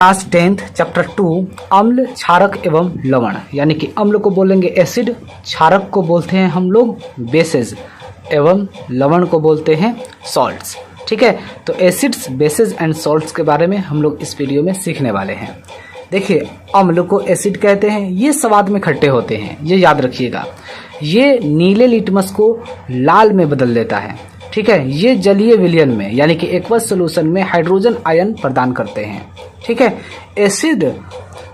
Class 10th chapter 2 अम्ल क्षारक एवं लवण, यानी कि अम्ल को बोलेंगे एसिड, क्षारक को बोलते हैं हम लोग बेसेस एवं लवण को बोलते हैं सॉल्ट्स। ठीक है, तो एसिड्स, बेसेस एंड सॉल्ट्स के बारे में हम लोग इस वीडियो में सीखने वाले हैं। देखिए, अम्ल को एसिड कहते हैं, ये स्वाद में खट्टे होते हैं, ये याद रखिएगा। ये नीले लिटमस को लाल में बदल देता है। ठीक है, ये जलीय विलयन में यानी कि एक्वस सॉल्यूशन में हाइड्रोजन आयन प्रदान करते हैं। ठीक है, एसिड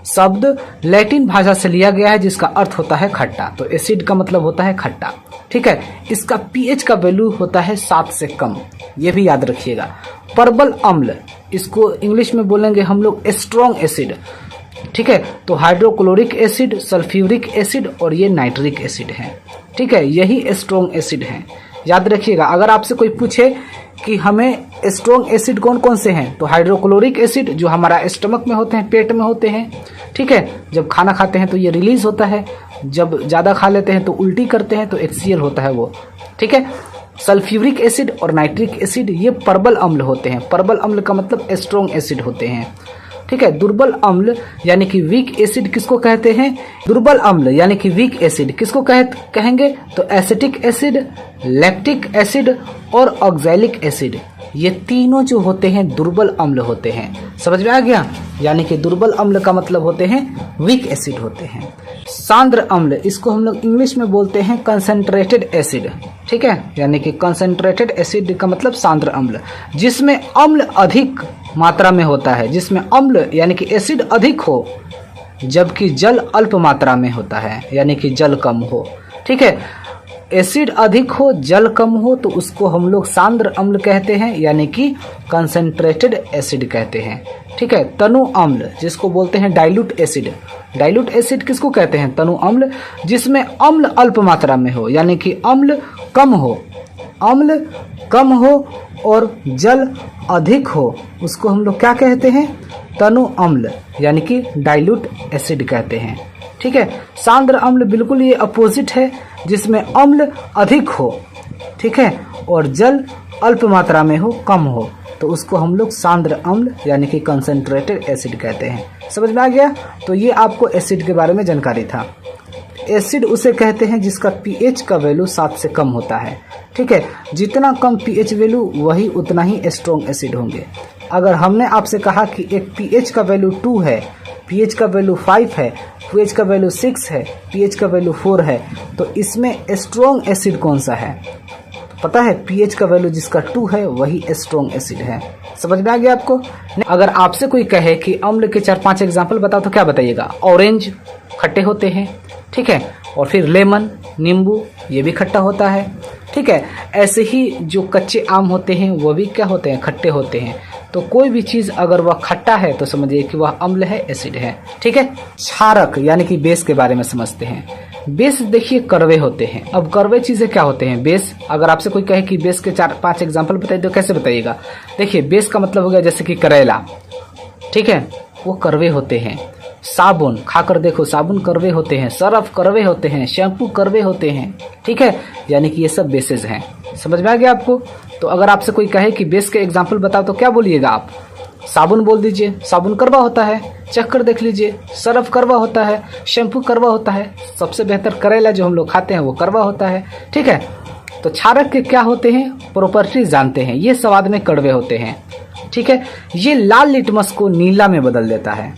शब्द लैटिन भाषा से लिया गया है जिसका अर्थ होता है खट्टा, तो एसिड का मतलब होता है खट्टा। ठीक है, इसका पीएच का वैल्यू होता है 7 से कम, ये भी याद रखिएगा। प्रबल अम्ल, इसको इंग्लिश में बोलेंगे हम लोग स्ट्रॉन्ग एसिड। ठीक है, तो हाइड्रोक्लोरिक एसिड, सल्फ्यूरिक एसिड और ये नाइट्रिक एसिड है। ठीक है, यही स्ट्रॉन्ग एसिड हैं, याद रखिएगा। अगर आपसे कोई पूछे कि हमें स्ट्रॉन्ग एसिड कौन कौन से हैं, तो हाइड्रोक्लोरिक एसिड जो हमारा स्टमक में होते हैं, पेट में होते हैं। ठीक है, जब खाना खाते हैं तो ये रिलीज होता है, जब ज़्यादा खा लेते हैं तो उल्टी करते हैं तो HCl होता है वो। ठीक है, सल्फ्यूरिक एसिड और नाइट्रिक एसिड ये प्रबल अम्ल होते हैं। प्रबल अम्ल का मतलब स्ट्रॉन्ग एसिड होते हैं। ठीक है, दुर्बल अम्ल यानी कि वीक एसिड किसको कहते हैं? दुर्बल अम्ल यानी कि वीक एसिड किसको कहेंगे? तो एसिटिक एसिड, लैक्टिक एसिड और ऑक्सैलिक एसिड, ये तीनों जो होते हैं दुर्बल अम्ल होते हैं। समझ में आ गया? यानी कि दुर्बल अम्ल का मतलब होते हैं वीक एसिड होते हैं। सांद्र अम्ल, इसको हम लोग इंग्लिश में बोलते हैं कंसंट्रेटेड एसिड। ठीक है, यानी कि कंसंट्रेटेड एसिड का मतलब सांद्र अम्ल, जिसमें अम्ल अधिक मात्रा में होता है, जिसमें अम्ल यानी कि एसिड अधिक हो जबकि जल अल्प मात्रा में होता है, यानी कि जल कम हो। ठीक है, एसिड अधिक हो जल कम हो तो उसको हम लोग सांद्र अम्ल कहते हैं, यानी कि कंसंट्रेटेड एसिड कहते हैं। ठीक है, तनु अम्ल जिसको बोलते हैं डाइल्यूट एसिड। डाइल्यूट एसिड किसको कहते हैं? तनु अम्ल, जिसमें अम्ल अल्प मात्रा में हो, यानी कि अम्ल कम हो, अम्ल कम हो और जल अधिक हो, उसको हम लोग क्या कहते हैं? तनु अम्ल, यानी कि डाइल्यूट एसिड कहते हैं। ठीक है, सांद्र अम्ल बिल्कुल ये अपोजिट है, जिसमें अम्ल अधिक हो, ठीक है, और जल अल्प मात्रा में हो, कम हो, तो उसको हम लोग सांद्र अम्ल यानी कि कंसंट्रेटेड एसिड कहते हैं। समझ में आ गया? तो ये आपको एसिड के बारे में जानकारी था। एसिड उसे कहते हैं जिसका पीएच का वैल्यू 7 से कम होता है। ठीक है, जितना कम पीएच वैल्यू वही उतना ही स्ट्रॉन्ग एसिड होंगे। अगर हमने आपसे कहा कि एक पीएच का वैल्यू 2 है, पीएच का वैल्यू 5 है, पीएच का वैल्यू 6 है, पीएच का वैल्यू 4 है, तो इसमें स्ट्रॉन्ग एसिड कौन सा है? पता है, पीएच का वैल्यू जिसका 2 है वही स्ट्रॉन्ग एसिड है। समझ में आ गया आपको? अगर आपसे कोई कहे कि अम्ल के 4-5 एग्जाम्पल बताओ तो क्या बताइएगा? ऑरेंज खट्टे होते हैं, ठीक है, और फिर लेमन, नींबू, ये भी खट्टा होता है। ठीक है, ऐसे ही जो कच्चे आम होते हैं वो भी क्या होते हैं? खट्टे होते हैं। तो कोई भी चीज़ अगर वह खट्टा है तो समझिए कि वह अम्ल है, एसिड है। ठीक है, क्षारक यानी कि बेस के बारे में समझते हैं। बेस देखिए कड़वे होते हैं। अब कड़वे चीज़ें क्या होते हैं? बेस, अगर आपसे कोई कहे कि बेस के 4-5 एग्जाम्पल बताइए तो कैसे बताइएगा? देखिए, बेस का मतलब हो गया जैसे कि करेला, ठीक है, वो कड़वे होते हैं। साबुन खाकर देखो, साबुन कड़वे होते हैं, सर्फ कड़वे होते हैं, शैम्पू कड़वे होते हैं। ठीक है, यानी कि ये सब बेसेस हैं। समझ में आ गया आपको? तो अगर आपसे कोई कहे कि बेस के एग्जाम्पल बताओ तो क्या बोलिएगा आप? साबुन बोल दीजिए, साबुन कड़वा होता है। चख कर देख लीजिए, सर्फ कड़वा होता है, शैम्पू कड़वा होता है, सबसे बेहतर करेला जो हम लोग खाते हैं वो कड़वा होता है। ठीक है, तो क्षारक के क्या होते हैं? प्रॉपर्टीज जानते हैं। ये स्वाद में कड़वे होते हैं। ठीक है, ये लाल लिटमस को नीला में बदल देता है।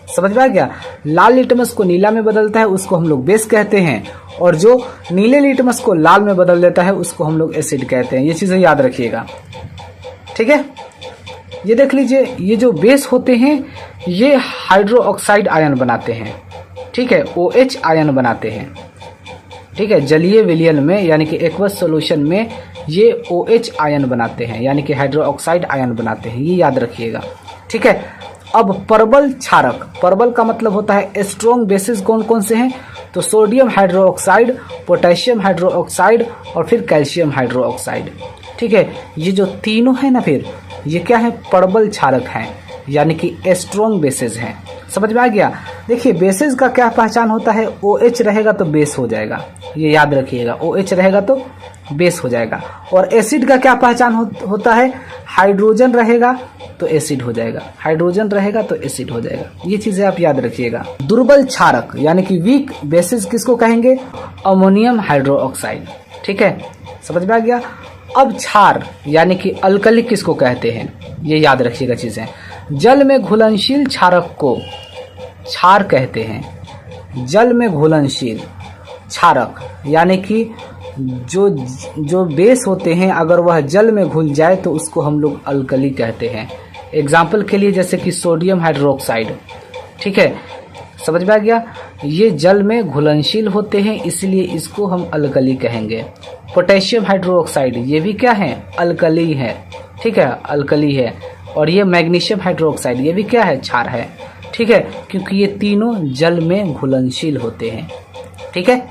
समझ में आ गया? लाल लिटमस को नीला में बदलता है, उसको हम लोग बेस कहते हैं, और जो नीले लिटमस को लाल में बदल देता है उसको हम लोग एसिड कहते हैं। ये चीजें याद रखिएगा। ठीक है, ये देख लीजिए, ये जो बेस होते हैं ये हाइड्रो ऑक्साइड आयन बनाते हैं। ठीक है, OH आयन बनाते हैं। ठीक है, जलीय विलयन में यानी कि एक्वस सॉल्यूशन में ये OH आयन बनाते हैं, यानी कि हाइड्रो ऑक्साइड आयन बनाते हैं, ये याद रखिएगा। ठीक है, अब प्रबल क्षारक, प्रबल का मतलब होता है स्ट्रॉन्ग बेसिस कौन कौन से हैं? तो सोडियम हाइड्रोक्साइड, पोटेशियम हाइड्रोक्साइड और फिर कैल्शियम हाइड्रोक्साइड। ठीक है, ये जो तीनों है ना, फिर ये क्या है? प्रबल क्षारक हैं, यानी कि स्ट्रॉन्ग बेसिस हैं। समझ में आ गया? देखिए, बेसिस का क्या पहचान होता है? OH रहेगा तो बेस हो जाएगा, ये याद रखिएगा। OH रहेगा तो बेस हो जाएगा। और एसिड का क्या पहचान होता है, हाइड्रोजन रहेगा तो एसिड हो जाएगा, हाइड्रोजन रहेगा तो एसिड हो जाएगा। ये चीजें आप याद रखिएगा। दुर्बल क्षारक यानी कि वीक बेसिस किसको कहेंगे, अमोनियम हाइड्रोक्साइड। ठीक है, समझ में आ गया। अब क्षार यानी कि अल्कली किसको कहते हैं, ये याद रखिएगा चीजें। जल में घुलनशील क्षारक को क्षार कहते हैं। जल में घुलनशील क्षारक यानी कि जो बेस होते हैं अगर वह जल में घुल जाए तो उसको हम लोग अल्कली कहते हैं। एग्जाम्पल के लिए जैसे कि सोडियम हाइड्रोक्साइड। ठीक है, समझ में आ गया। ये जल में घुलनशील होते हैं इसलिए इसको हम अल्कली कहेंगे। पोटेशियम हाइड्रोक्साइड ये भी क्या है, अल्कली है। ठीक है, अल्कली है। और ये मैग्नीशियम हाइड्रोक्साइड ये भी क्या है, क्षार है। ठीक है, क्योंकि ये तीनों जल में घुलनशील होते हैं। ठीक है,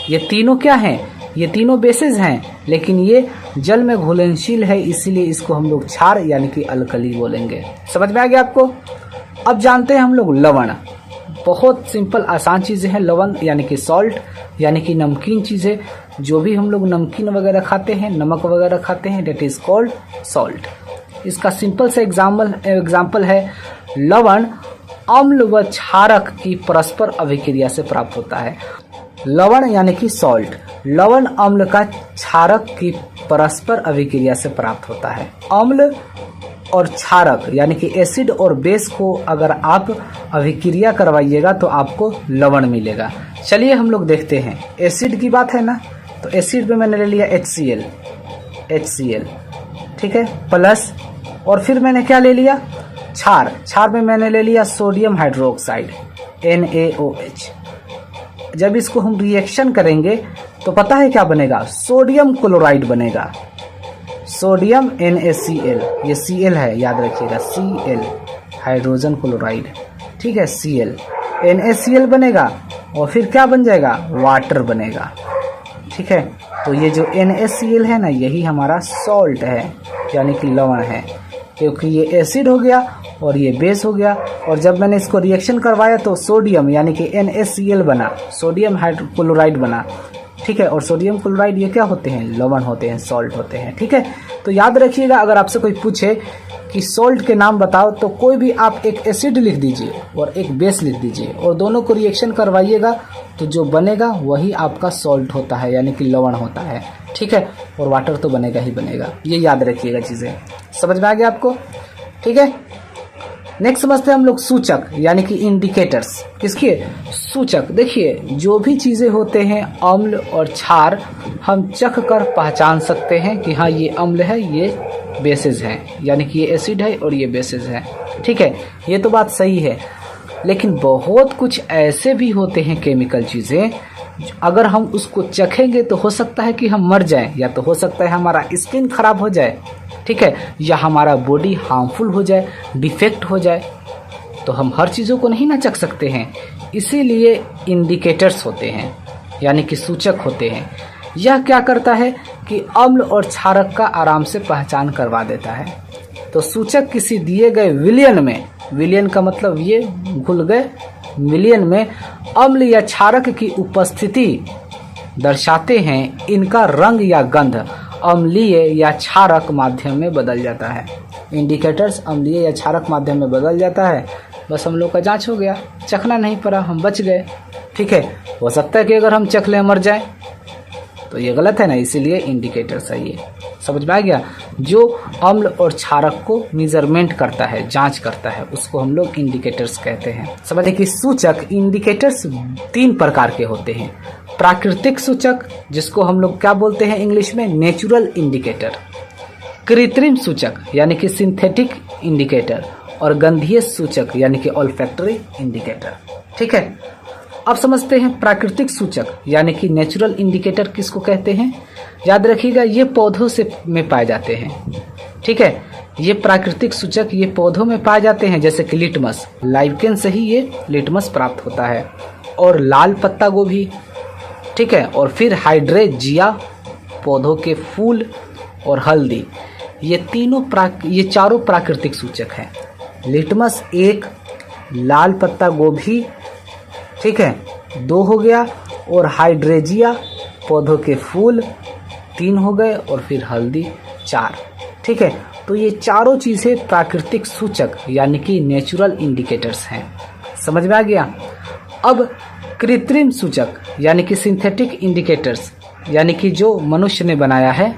ये तीनों क्या हैं, ये तीनों बेसिस हैं, लेकिन ये जल में घुलनशील है इसीलिए इसको हम लोग क्षार यानी कि अल्कली बोलेंगे। समझ में आ गया आपको। अब जानते हैं हम लोग लवण। बहुत सिंपल आसान चीज़ें हैं। लवण यानी कि सॉल्ट यानी कि नमकीन चीज़ें, जो भी हम लोग नमकीन वगैरह खाते हैं, नमक वगैरह खाते हैं, डेट इज कॉल्ड सॉल्ट। इसका सिंपल सा एग्जाम्पल है लवण अम्ल व क्षारक की परस्पर अभिक्रिया से प्राप्त होता है। लवण यानी कि सॉल्ट, लवण अम्ल का क्षारक की परस्पर अभिक्रिया से प्राप्त होता है। अम्ल और क्षारक यानी कि एसिड और बेस को अगर आप अभिक्रिया करवाइएगा तो आपको लवण मिलेगा। चलिए हम लोग देखते हैं। एसिड की बात है ना, तो एसिड में मैंने ले लिया HCl, ठीक है, प्लस, और फिर मैंने क्या ले लिया, क्षार। क्षार में मैंने ले लिया सोडियम हाइड्रोक्साइड NaOH। जब इसको हम रिएक्शन करेंगे तो पता है क्या बनेगा, सोडियम क्लोराइड बनेगा। सोडियम NaCl, ये Cl है, याद रखिएगा, Cl हाइड्रोजन क्लोराइड। ठीक है, Cl NaCl बनेगा और फिर क्या बन जाएगा, वाटर बनेगा। ठीक है, तो ये जो NaCl है ना, यही हमारा सॉल्ट है यानी कि लवण है, क्योंकि ये एसिड हो गया और ये बेस हो गया। और जब मैंने इसको रिएक्शन करवाया तो सोडियम यानी कि NaCl बना, सोडियम क्लोराइड बना। ठीक है, और सोडियम क्लोराइड ये क्या होते हैं, लवण होते हैं, सॉल्ट होते हैं। ठीक है, तो याद रखिएगा, अगर आपसे कोई पूछे कि सॉल्ट के नाम बताओ तो कोई भी आप एक एसिड लिख दीजिए और एक बेस लिख दीजिए और दोनों को रिएक्शन करवाइएगा तो जो बनेगा वही आपका सॉल्ट होता है यानी कि लवण होता है। ठीक है, और वाटर तो बनेगा ही बनेगा, ये याद रखिएगा चीज़ें। समझ में आ गया आपको। ठीक है, नेक्स्ट समझते हैं हम लोग सूचक यानी कि इंडिकेटर्स। किसके, सूचक। देखिए, जो भी चीज़ें होते हैं अम्ल और क्षार, हम चख कर पहचान सकते हैं कि हाँ ये अम्ल है, ये बेसिस है, यानी कि ये एसिड है और ये बेसिस है। ठीक है, ये तो बात सही है, लेकिन बहुत कुछ ऐसे भी होते हैं केमिकल चीज़ें, अगर हम उसको चखेंगे तो हो सकता है कि हम मर जाएं, या तो हो सकता है हमारा स्किन खराब हो जाए। ठीक है, या हमारा बॉडी हार्मफुल हो जाए, डिफेक्ट हो जाए। तो हम हर चीज़ों को नहीं ना चख सकते हैं, इसीलिए इंडिकेटर्स होते हैं यानी कि सूचक होते हैं। यह क्या करता है कि अम्ल और क्षारक का आराम से पहचान करवा देता है। तो सूचक किसी दिए गए विलयन में, विलयन का मतलब ये घुल गए, विलयन में अम्ल या क्षारक की उपस्थिति दर्शाते हैं। इनका रंग या गंध अम्लीय या क्षारक माध्यम में बदल जाता है। इंडिकेटर्स अम्लीय या क्षारक माध्यम में बदल जाता है। बस हम लोग का जांच हो गया, चखना नहीं पड़ा, हम बच गए। ठीक है, हो सकता है कि अगर हम चख लें मर जाए, तो ये गलत है ना, इसीलिए इंडिकेटर्स है ये। समझ में आ गया। जो अम्ल और क्षारक को मेजरमेंट करता है, जांच करता है, उसको हम लोग इंडिकेटर्स कहते हैं। समझिए कि सूचक इंडिकेटर्स 3 प्रकार के होते हैं। प्राकृतिक सूचक, जिसको हम लोग क्या बोलते हैं इंग्लिश में, नेचुरल इंडिकेटर। कृत्रिम सूचक यानी कि सिंथेटिक इंडिकेटर, और गंधीय सूचक यानी कि ऑल्फैक्टरी इंडिकेटर। ठीक है, अब समझते हैं प्राकृतिक सूचक यानी कि नेचुरल इंडिकेटर किसको कहते हैं। याद रखिएगा, ये पौधों से में पाए जाते हैं। ठीक है, ये प्राकृतिक सूचक ये पौधों में पाए जाते हैं, जैसे कि लिटमस, लाइकेन से ही ये लिटमस प्राप्त होता है, और लाल पत्ता गोभी। ठीक है, और फिर हाइड्रेजिया, पौधों के फूल, और हल्दी। ये चारों प्राकृतिक सूचक हैं। लिटमस 1, लाल पत्ता गोभी, ठीक है, 2 हो गया, और हाइड्रेजिया, पौधों के फूल, 3 हो गए और फिर हल्दी 4। ठीक है, तो ये चारों चीज़ें प्राकृतिक सूचक यानी कि नेचुरल इंडिकेटर्स हैं। समझ में आ गया। अब कृत्रिम सूचक यानी कि सिंथेटिक इंडिकेटर्स यानी कि जो मनुष्य ने बनाया है,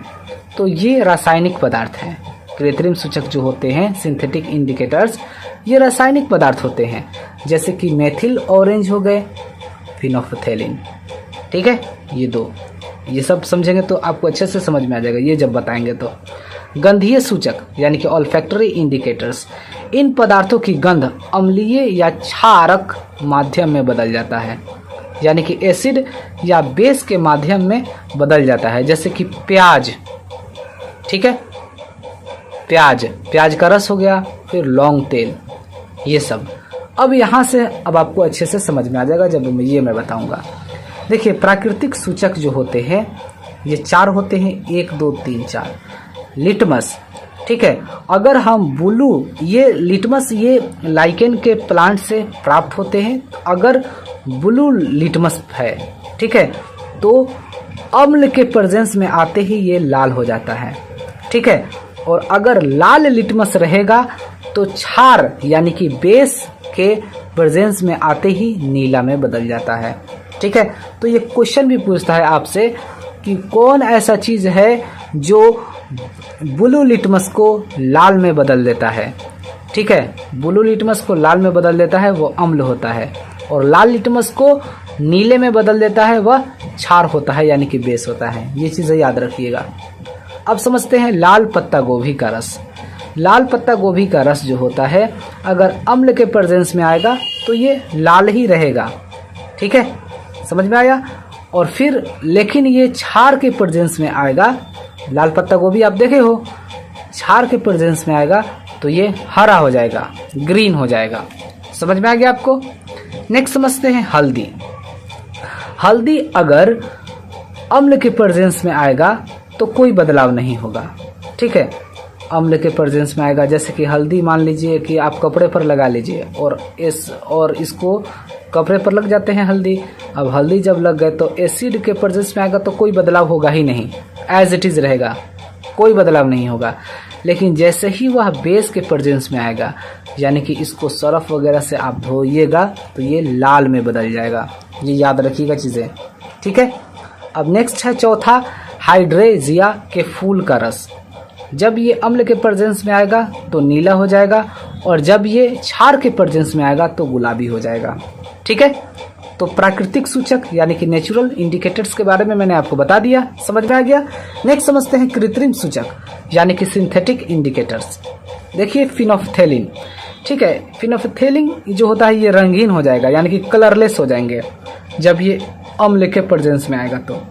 तो ये रासायनिक पदार्थ हैं। कृत्रिम सूचक जो होते हैं सिंथेटिक इंडिकेटर्स, ये रासायनिक पदार्थ होते हैं, जैसे कि मेथिल ऑरेंज हो गए, फिनोल्फथेलिन। ठीक है, ये 2, ये सब समझेंगे तो आपको अच्छे से समझ में आ जाएगा, ये जब बताएंगे तो। गंधीय सूचक यानी कि ऑल्फैक्टरी इंडिकेटर्स, इन पदार्थों की गंध अम्लीय या क्षारक माध्यम में बदल जाता है, यानी कि एसिड या बेस के माध्यम में बदल जाता है, जैसे कि प्याज। ठीक है, प्याज का रस हो गया, फिर लौंग तेल, ये सब। अब यहाँ से अब आपको अच्छे से समझ में आ जाएगा जब मैं बताऊंगा। देखिए, प्राकृतिक सूचक जो होते हैं ये 4 होते हैं, 1 2 3 4। लिटमस, ठीक है, अगर हम ब्लू, ये लिटमस ये लाइकेन के प्लांट से प्राप्त होते हैं। अगर ब्लू लिटमस है, ठीक है, तो अम्ल के प्रेजेंस में आते ही ये लाल हो जाता है। ठीक है, और अगर लाल लिटमस रहेगा तो क्षार यानी कि बेस के प्रेजेंस में आते ही नीला में बदल जाता है। ठीक है, तो ये क्वेश्चन भी पूछता है आपसे कि कौन ऐसा चीज है जो ब्लू लिटमस को लाल में बदल देता है। ठीक है, ब्लू लिटमस को लाल में बदल देता है, वो अम्ल होता है, और लाल लिटमस को नीले में बदल देता है, वह क्षार होता है यानी कि बेस होता है। ये चीज़ें याद रखिएगा। अब समझते हैं लाल पत्ता गोभी का रस। लाल पत्ता गोभी का रस जो होता है, अगर अम्ल के प्रेजेंस में आएगा तो ये लाल ही रहेगा। ठीक है, समझ में आया। और फिर लेकिन ये क्षार के प्रेजेंस में आएगा, लाल पत्ता गोभी आप देखे हो, क्षार के प्रेजेंस में आएगा तो ये हरा हो जाएगा, ग्रीन हो जाएगा। समझ में आ गया आपको। नेक्स्ट समझते हैं हल्दी। हल्दी अगर अम्ल के प्रेजेंस में आएगा तो कोई बदलाव नहीं होगा। ठीक है, अम्ल के प्रेजेंस में आएगा, जैसे कि हल्दी मान लीजिए कि आप कपड़े पर लगा लीजिए और इसको कपड़े पर लग जाते हैं हल्दी। अब हल्दी जब लग गए तो एसिड के प्रेजेंस में आएगा तो कोई बदलाव होगा ही नहीं, एज इट इज रहेगा, कोई बदलाव नहीं होगा। लेकिन जैसे ही वह बेस के प्रेजेंस में आएगा, यानी कि इसको सरफ वगैरह से आप धोइएगा तो ये लाल में बदल जाएगा। ये याद रखिएगा चीज़ें। ठीक है, अब नेक्स्ट है चौथा, हाइड्रेजिया के फूल का रस। जब ये अम्ल के प्रेजेंस में आएगा तो नीला हो जाएगा, और जब ये क्षार के प्रेजेंस में आएगा तो गुलाबी हो जाएगा। ठीक है, तो प्राकृतिक सूचक यानी कि नेचुरल इंडिकेटर्स के बारे में मैंने आपको बता दिया, समझ में आ गया। नेक्स्ट समझते हैं कृत्रिम सूचक यानी कि सिंथेटिक इंडिकेटर्स। देखिए फिनोल्फथेलिन। ठीक है, फिनोल्फथेलिन जो होता है ये रंगीन हो जाएगा, यानी कि कलरलेस हो जाएंगे जब ये अम्ल के प्रेजेंस में आएगा तो।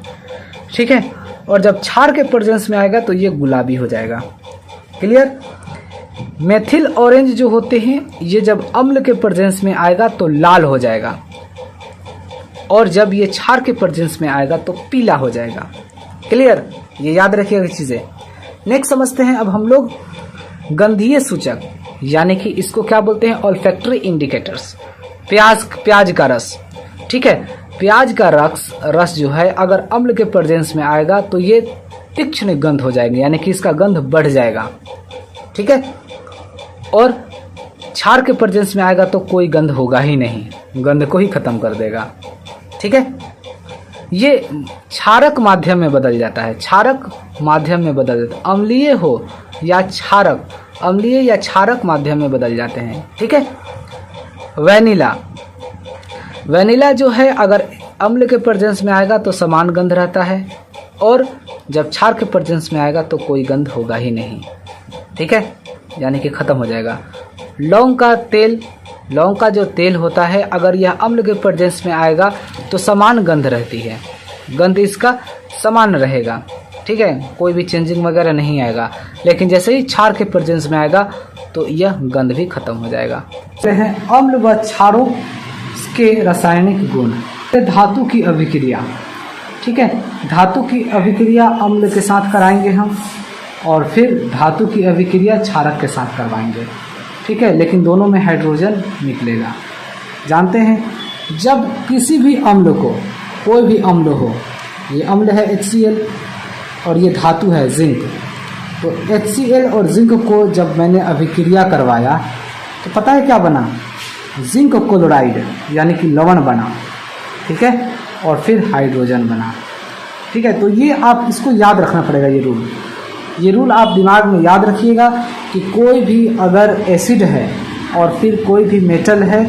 ठीक है, और जब क्षार के प्रेजेंस में आएगा तो ये गुलाबी हो जाएगा। क्लियर। मेथिल ऑरेंज जो होते हैं ये जब अम्ल के प्रेजेंस में आएगा तो लाल हो जाएगा, और जब ये क्षार के प्रेजेंस में आएगा तो पीला हो जाएगा। क्लियर, ये याद रखिएगा चीजें। नेक्स्ट समझते हैं अब हम लोग गंधीय सूचक यानी कि इसको क्या बोलते हैं, ऑल्फैक्टरी इंडिकेटर्स। प्याज का रस। ठीक है, प्याज का रस जो है अगर अम्ल के प्रेजेंस में आएगा तो ये तीक्ष्ण गंध हो जाएगी, यानी कि इसका गंध बढ़ जाएगा। ठीक है, और क्षार के प्रेजेंस में आएगा तो कोई गंध होगा ही नहीं, गंध को ही खत्म कर देगा। ठीक है, ये क्षारक माध्यम में बदल जाता है, क्षारक माध्यम में बदल जाता है, अम्लीय हो या क्षारक, अम्लीय या क्षारक माध्यम में बदल जाते हैं। ठीक है, वेनिला जो है अगर अम्ल के प्रेजेंस में आएगा तो समान गंध रहता है, और जब क्षार के प्रेजेंस में आएगा तो कोई गंध होगा ही नहीं। ठीक है, यानी कि खत्म हो जाएगा। लौंग का जो तेल होता है अगर यह अम्ल के प्रेजेंस में आएगा तो समान गंध रहती है, गंध इसका समान रहेगा। ठीक है, कोई भी चेंजिंग वगैरह नहीं आएगा। लेकिन जैसे ही क्षार के प्रेजेंस में आएगा तो यह गंध भी खत्म हो जाएगा। अम्ल व क्षारों के रासायनिक गुण। धातु की अभिक्रिया। ठीक है, धातु की अभिक्रिया अम्ल के साथ कराएंगे हम, और फिर धातु की अभिक्रिया क्षारक के साथ करवाएंगे। ठीक है, लेकिन दोनों में हाइड्रोजन निकलेगा। जानते हैं जब किसी भी अम्ल को, कोई भी अम्ल हो, ये अम्ल है HCl और ये धातु है जिंक। तो HCl और जिंक को जब मैंने अभिक्रिया करवाया तो पता है क्या बना, जिंक क्लोराइड यानी कि लवण बना, ठीक है, और फिर हाइड्रोजन बना, ठीक है। तो ये आप इसको याद रखना पड़ेगा, ये रूल आप दिमाग में याद रखिएगा कि कोई भी अगर एसिड है और फिर कोई भी मेटल है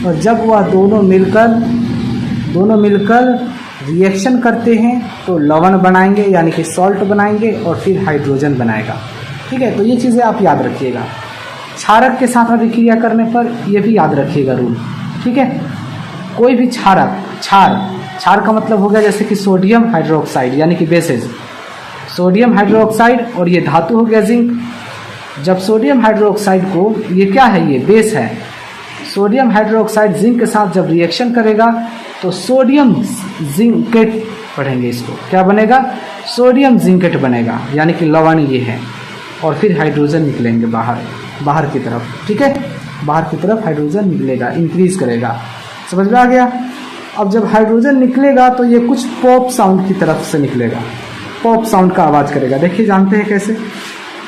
और जब वह दोनों मिलकर रिएक्शन करते हैं तो लवण बनाएंगे यानी कि सॉल्ट बनाएंगे और फिर हाइड्रोजन बनाएगा, ठीक है। तो ये चीज़ें आप याद रखिएगा। क्षारक के साथ अभिक्रिया करने पर ये भी याद रखिएगा रूल, ठीक है। कोई भी क्षार का मतलब हो गया जैसे कि सोडियम हाइड्रोक्साइड यानी कि बेसेस, सोडियम हाइड्रोक्साइड और ये धातु हो गया जिंक। जब सोडियम हाइड्रोक्साइड को, ये क्या है, ये बेस है, सोडियम हाइड्रोक्साइड जिंक के साथ जब रिएक्शन करेगा तो सोडियम जिंकेट पढ़ेंगे, इसको क्या बनेगा, सोडियम जिंकेट बनेगा यानी कि लवण ये है, और फिर हाइड्रोजन निकलेंगे बाहर की तरफ, ठीक है, बाहर की तरफ हाइड्रोजन निकलेगा, इंक्रीज करेगा। समझ में आ गया। अब जब हाइड्रोजन निकलेगा तो ये कुछ पॉप साउंड की तरफ से निकलेगा, पॉप साउंड का आवाज़ करेगा। देखिए जानते हैं कैसे,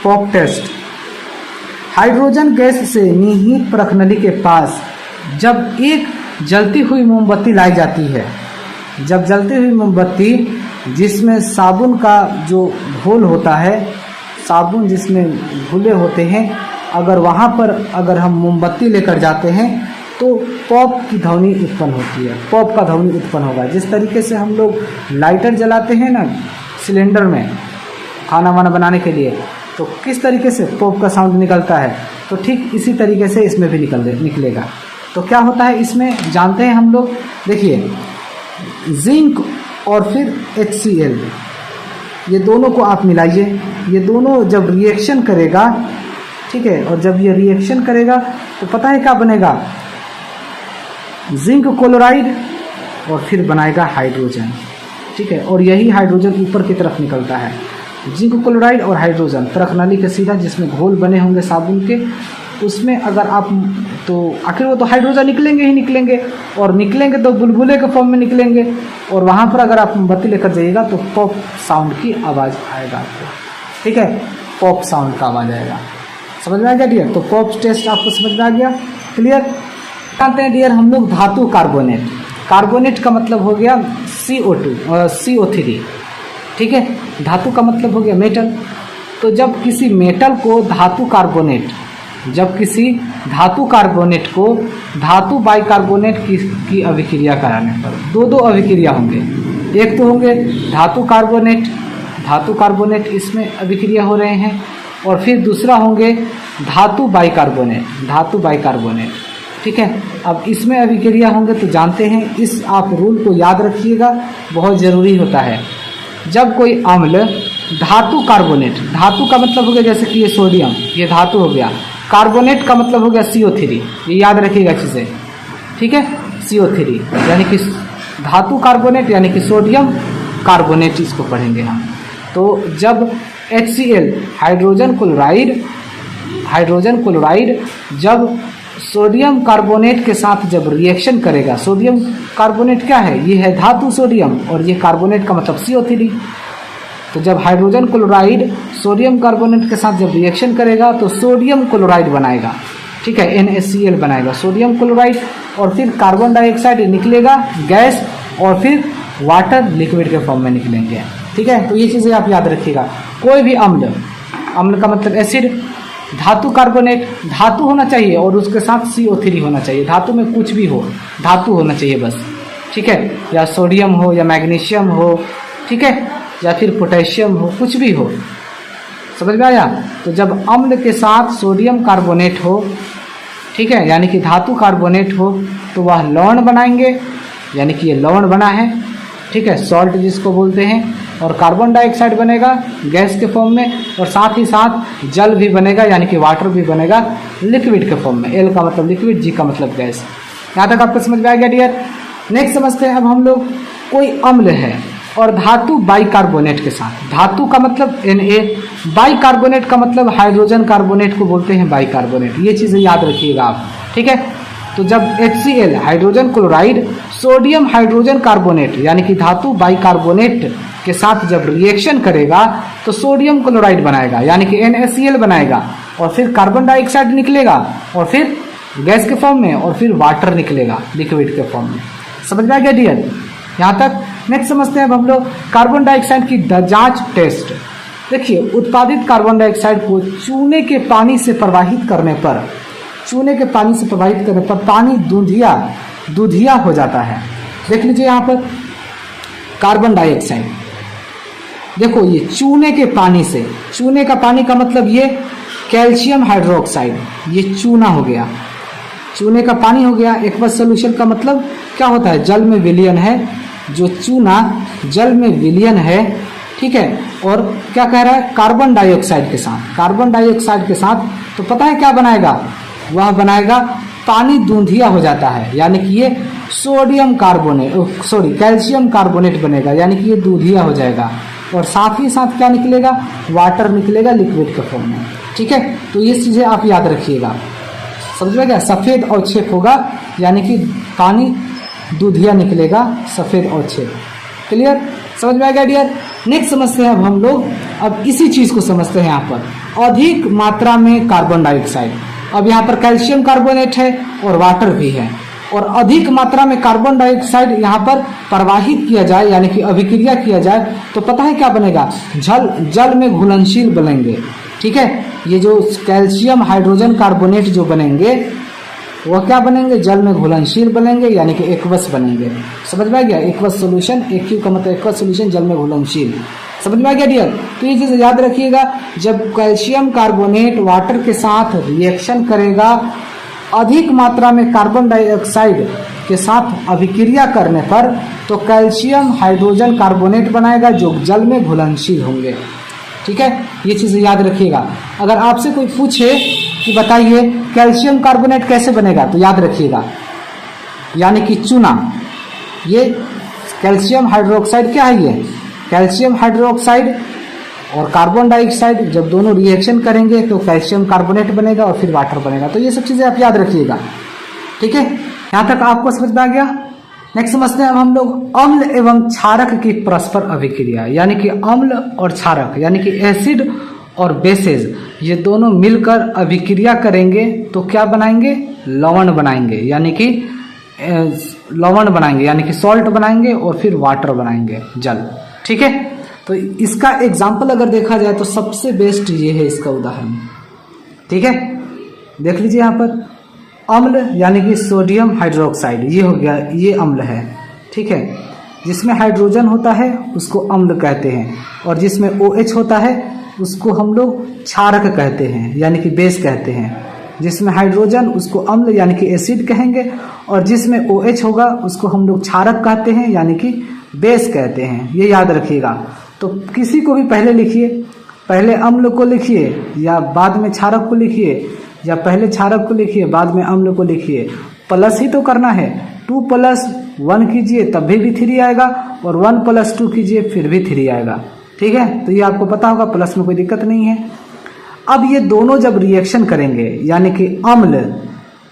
पॉप टेस्ट। हाइड्रोजन गैस से निहित परखनली के पास जब एक जलती हुई मोमबत्ती लाई जाती है, जब जलती हुई मोमबत्ती जिसमें साबुन का जो घोल होता है, साबुन जिसमें घुले होते हैं, अगर वहाँ पर अगर हम मोमबत्ती लेकर जाते हैं तो पॉप की ध्वनि उत्पन्न होती है, पॉप का ध्वनि उत्पन्न होगा। जिस तरीके से हम लोग लाइटर जलाते हैं ना सिलेंडर में खाना वाना बनाने के लिए, तो किस तरीके से पॉप का साउंड निकलता है, तो ठीक इसी तरीके से इसमें भी निकलेगा। तो क्या होता है इसमें जानते हैं हम लोग, देखिए जिंक और फिर HCl, ये दोनों को आप मिलाइए, ये दोनों जब रिएक्शन करेगा, ठीक है, और जब ये रिएक्शन करेगा तो पता है क्या बनेगा, जिंक क्लोराइड और फिर बनाएगा हाइड्रोजन, ठीक है, और यही हाइड्रोजन ऊपर की तरफ निकलता है। जिंक क्लोराइड और हाइड्रोजन परखनली के सीधा जिसमें घोल बने होंगे साबुन के, उसमें अगर आप, तो आखिर वो तो हाइड्रोजन निकलेंगे ही निकलेंगे, और निकलेंगे तो बुलबुले के फॉर्म में निकलेंगे, और वहाँ पर अगर आप मोमबत्ती लेकर जाइएगा तो पॉप साउंड की आवाज़ आएगा आपको, ठीक है, पॉप साउंड का आवाज़ आएगा। समझ में आ गया डियर। तो पॉप टेस्ट आपको समझ में आ गया, क्लियर। जानते हैं डियर हम लोग धातु कार्बोनेट, कार्बोनेट का मतलब हो गया CO2 ठीक है, धातु का मतलब हो गया मेटल। तो जब किसी मेटल को धातु कार्बोनेट, जब किसी धातु कार्बोनेट को धातु बाइकार्बोनेट की अभिक्रिया कराने पर दो अभिक्रिया होंगे, एक तो होंगे धातु कार्बोनेट इसमें अभिक्रिया हो रहे हैं, और फिर दूसरा होंगे धातु बाइकार्बोनेट, ठीक है। अब इसमें अभिक्रिया होंगे तो जानते हैं, इस आप रूल को याद रखिएगा, बहुत ज़रूरी होता है। जब कोई अम्ल धातु कार्बोनेट, धातु का मतलब हो गया जैसे कि ये सोडियम, ये धातु हो गया, कार्बोनेट का मतलब हो गया CO3, ये याद रखिएगा चीज़ें, ठीक है, CO3 यानी कि धातु कार्बोनेट यानी कि सोडियम कार्बोनेट, इसको पढ़ेंगे हम। तो जब HCl हाइड्रोजन क्लोराइड जब सोडियम कार्बोनेट के साथ जब रिएक्शन करेगा, सोडियम कार्बोनेट क्या है, ये है धातु सोडियम, और ये कार्बोनेट का मतलब CO3। तो जब हाइड्रोजन क्लोराइड सोडियम कार्बोनेट के साथ जब रिएक्शन करेगा तो सोडियम क्लोराइड बनाएगा, ठीक है, NaCl बनाएगा, सोडियम क्लोराइड, और फिर कार्बन डाइऑक्साइड निकलेगा गैस, और फिर वाटर लिक्विड के फॉर्म में निकलेंगे, ठीक है। तो ये चीज़ें आप याद रखिएगा। कोई भी अम्ल का मतलब एसिड, धातु कार्बोनेट, धातु होना चाहिए और उसके साथ CO3 होना चाहिए, धातु में कुछ भी हो, धातु होना चाहिए बस, ठीक है, या सोडियम हो या मैग्नीशियम हो, ठीक है, या फिर पोटेशियम हो, कुछ भी हो, समझ में आया। तो जब अम्ल के साथ सोडियम कार्बोनेट हो, ठीक है, यानी कि धातु कार्बोनेट हो, तो वह लवण बनाएंगे, यानी कि ये लवण बना है, ठीक है, सॉल्ट जिसको बोलते हैं, और कार्बन डाइऑक्साइड बनेगा गैस के फॉर्म में, और साथ ही साथ जल भी बनेगा, यानी कि वाटर भी बनेगा लिक्विड के फॉर्म में। L का मतलब लिक्विड, G का मतलब गैस। यहाँ तक आपको समझ में आ गया डियर। नेक्स्ट समझते हैं अब हम लोग, कोई अम्ल है और धातु बाइकार्बोनेट के साथ, धातु का मतलब Na, बाइकार्बोनेट का मतलब हाइड्रोजन कार्बोनेट को बोलते हैं बाइकार्बोनेट, ये चीज़ें याद रखिएगा आप, ठीक है। तो जब HCl hydrogen chloride sodium hydrogen carbonate यानी कि धातु बाइकार्बोनेट के साथ जब रिएक्शन करेगा तो सोडियम क्लोराइड बनाएगा यानी कि NaCl बनाएगा, और फिर कार्बन डाइऑक्साइड निकलेगा, और फिर गैस के फॉर्म में, और फिर वाटर निकलेगा लिक्विड के फॉर्म में। समझ में आ गया डियर? यहाँ तक। नेक्स्ट समझते हैं अब हम लोग कार्बन डाइऑक्साइड की जांच टेस्ट। देखिए, उत्पादित कार्बन डाइऑक्साइड को चूने के पानी से प्रवाहित करने पर पानी दूधिया हो जाता है। देख लीजिए यहाँ पर कार्बन डाइऑक्साइड, देखो ये चूने के पानी से, चूने का पानी का मतलब ये कैल्शियम हाइड्रोक्साइड, ये चूना हो गया, चूने का पानी हो गया। एक्वस सोल्यूशन का मतलब क्या होता है? जल में विलयन है, जो चूना जल में विलयन है, ठीक है। और क्या कह रहा है? कार्बन डाइऑक्साइड के साथ तो पता है क्या बनाएगा? वह बनाएगा पानी दूधिया हो जाता है, यानी कि ये कैल्शियम कार्बोनेट बनेगा, यानी कि ये दूधिया हो जाएगा, और साथ ही साथ क्या निकलेगा? वाटर निकलेगा लिक्विड के फॉर्म में, ठीक है। तो ये चीजें आप याद रखिएगा, समझ में गया? सफेद अवक्षेप होगा, यानी कि पानी दूधिया निकलेगा, सफेद अवक्षेप। क्लियर? समझ में आ गया डियर? नेक्स्ट समझते हैं अब हम लोग, अब इसी चीज को समझते हैं यहाँ पर, अधिक मात्रा में कार्बन डाइऑक्साइड। अब यहाँ पर कैल्शियम कार्बोनेट है और वाटर भी है, और अधिक मात्रा में कार्बन डाइऑक्साइड यहाँ पर प्रवाहित किया जाए, यानी कि अभिक्रिया किया जाए, तो पता है क्या बनेगा? जल में घुलनशील बनेंगे, ठीक है। ये जो कैल्शियम हाइड्रोजन कार्बोनेट जो बनेंगे वह क्या बनेंगे? जल में घुलनशील बनेंगे, यानी कि एक्वस बनेंगे। समझ में आ गया? एक्वस सोल्यूशन, AQ का मतलब एक्वस सोल्यूशन, जल में घुलनशील। समझ में आ गया डियर? तो ये चीज याद रखिएगा, जब कैल्शियम कार्बोनेट वाटर के साथ रिएक्शन करेगा, अधिक मात्रा में कार्बन डाइऑक्साइड के साथ अभिक्रिया करने पर तो कैल्शियम हाइड्रोजन कार्बोनेट बनाएगा, जो जल में घुलनशील होंगे, ठीक है। ये चीज़ याद रखिएगा। अगर आपसे कोई पूछे कि बताइए कैल्शियम कार्बोनेट कैसे बनेगा, तो याद रखिएगा, यानी कि चूना, ये कैल्शियम हाइड्रोक्साइड क्या है? ये कैल्शियम हाइड्रोक्साइड और कार्बन डाइऑक्साइड जब दोनों रिएक्शन करेंगे तो कैल्शियम कार्बोनेट बनेगा और फिर वाटर बनेगा। तो ये सब चीज़ें आप याद रखिएगा, ठीक है। यहाँ तक आपको समझ में आ गया? नेक्स्ट समझते हैं अब हम लोग अम्ल एवं क्षारक की परस्पर अभिक्रिया, यानी कि अम्ल और क्षारक, यानी कि एसिड और बेसेज, ये दोनों मिलकर अभिक्रिया करेंगे तो क्या बनाएंगे? लवण बनाएंगे, यानी कि सॉल्ट बनाएंगे, और फिर वाटर बनाएंगे, जल, ठीक है। तो इसका एग्जाम्पल अगर देखा जाए तो सबसे बेस्ट ये है इसका उदाहरण, ठीक है। देख लीजिए यहाँ पर अम्ल यानी कि सोडियम हाइड्रोक्साइड, ये हो गया, ये अम्ल है, ठीक है। जिसमें हाइड्रोजन होता है उसको अम्ल कहते हैं, और जिसमें OH होता है उसको हम लोग क्षारक कहते हैं, यानी कि बेस कहते हैं। जिसमें हाइड्रोजन उसको अम्ल यानी कि एसिड कहेंगे, और जिसमें OH होगा उसको हम लोग क्षारक कहते हैं, यानी कि बेस कहते हैं। ये याद रखिएगा। तो किसी को भी पहले लिखिए, पहले अम्ल को लिखिए या बाद में क्षारक को लिखिए, या पहले क्षारक को लिखिए बाद में अम्ल को लिखिए, प्लस ही तो करना है। 2+1 कीजिए तब भी 3 आएगा, और 1+2 कीजिए फिर भी 3 आएगा, ठीक है। तो ये आपको पता होगा, प्लस में कोई दिक्कत नहीं है। अब ये दोनों जब रिएक्शन करेंगे, यानी कि अम्ल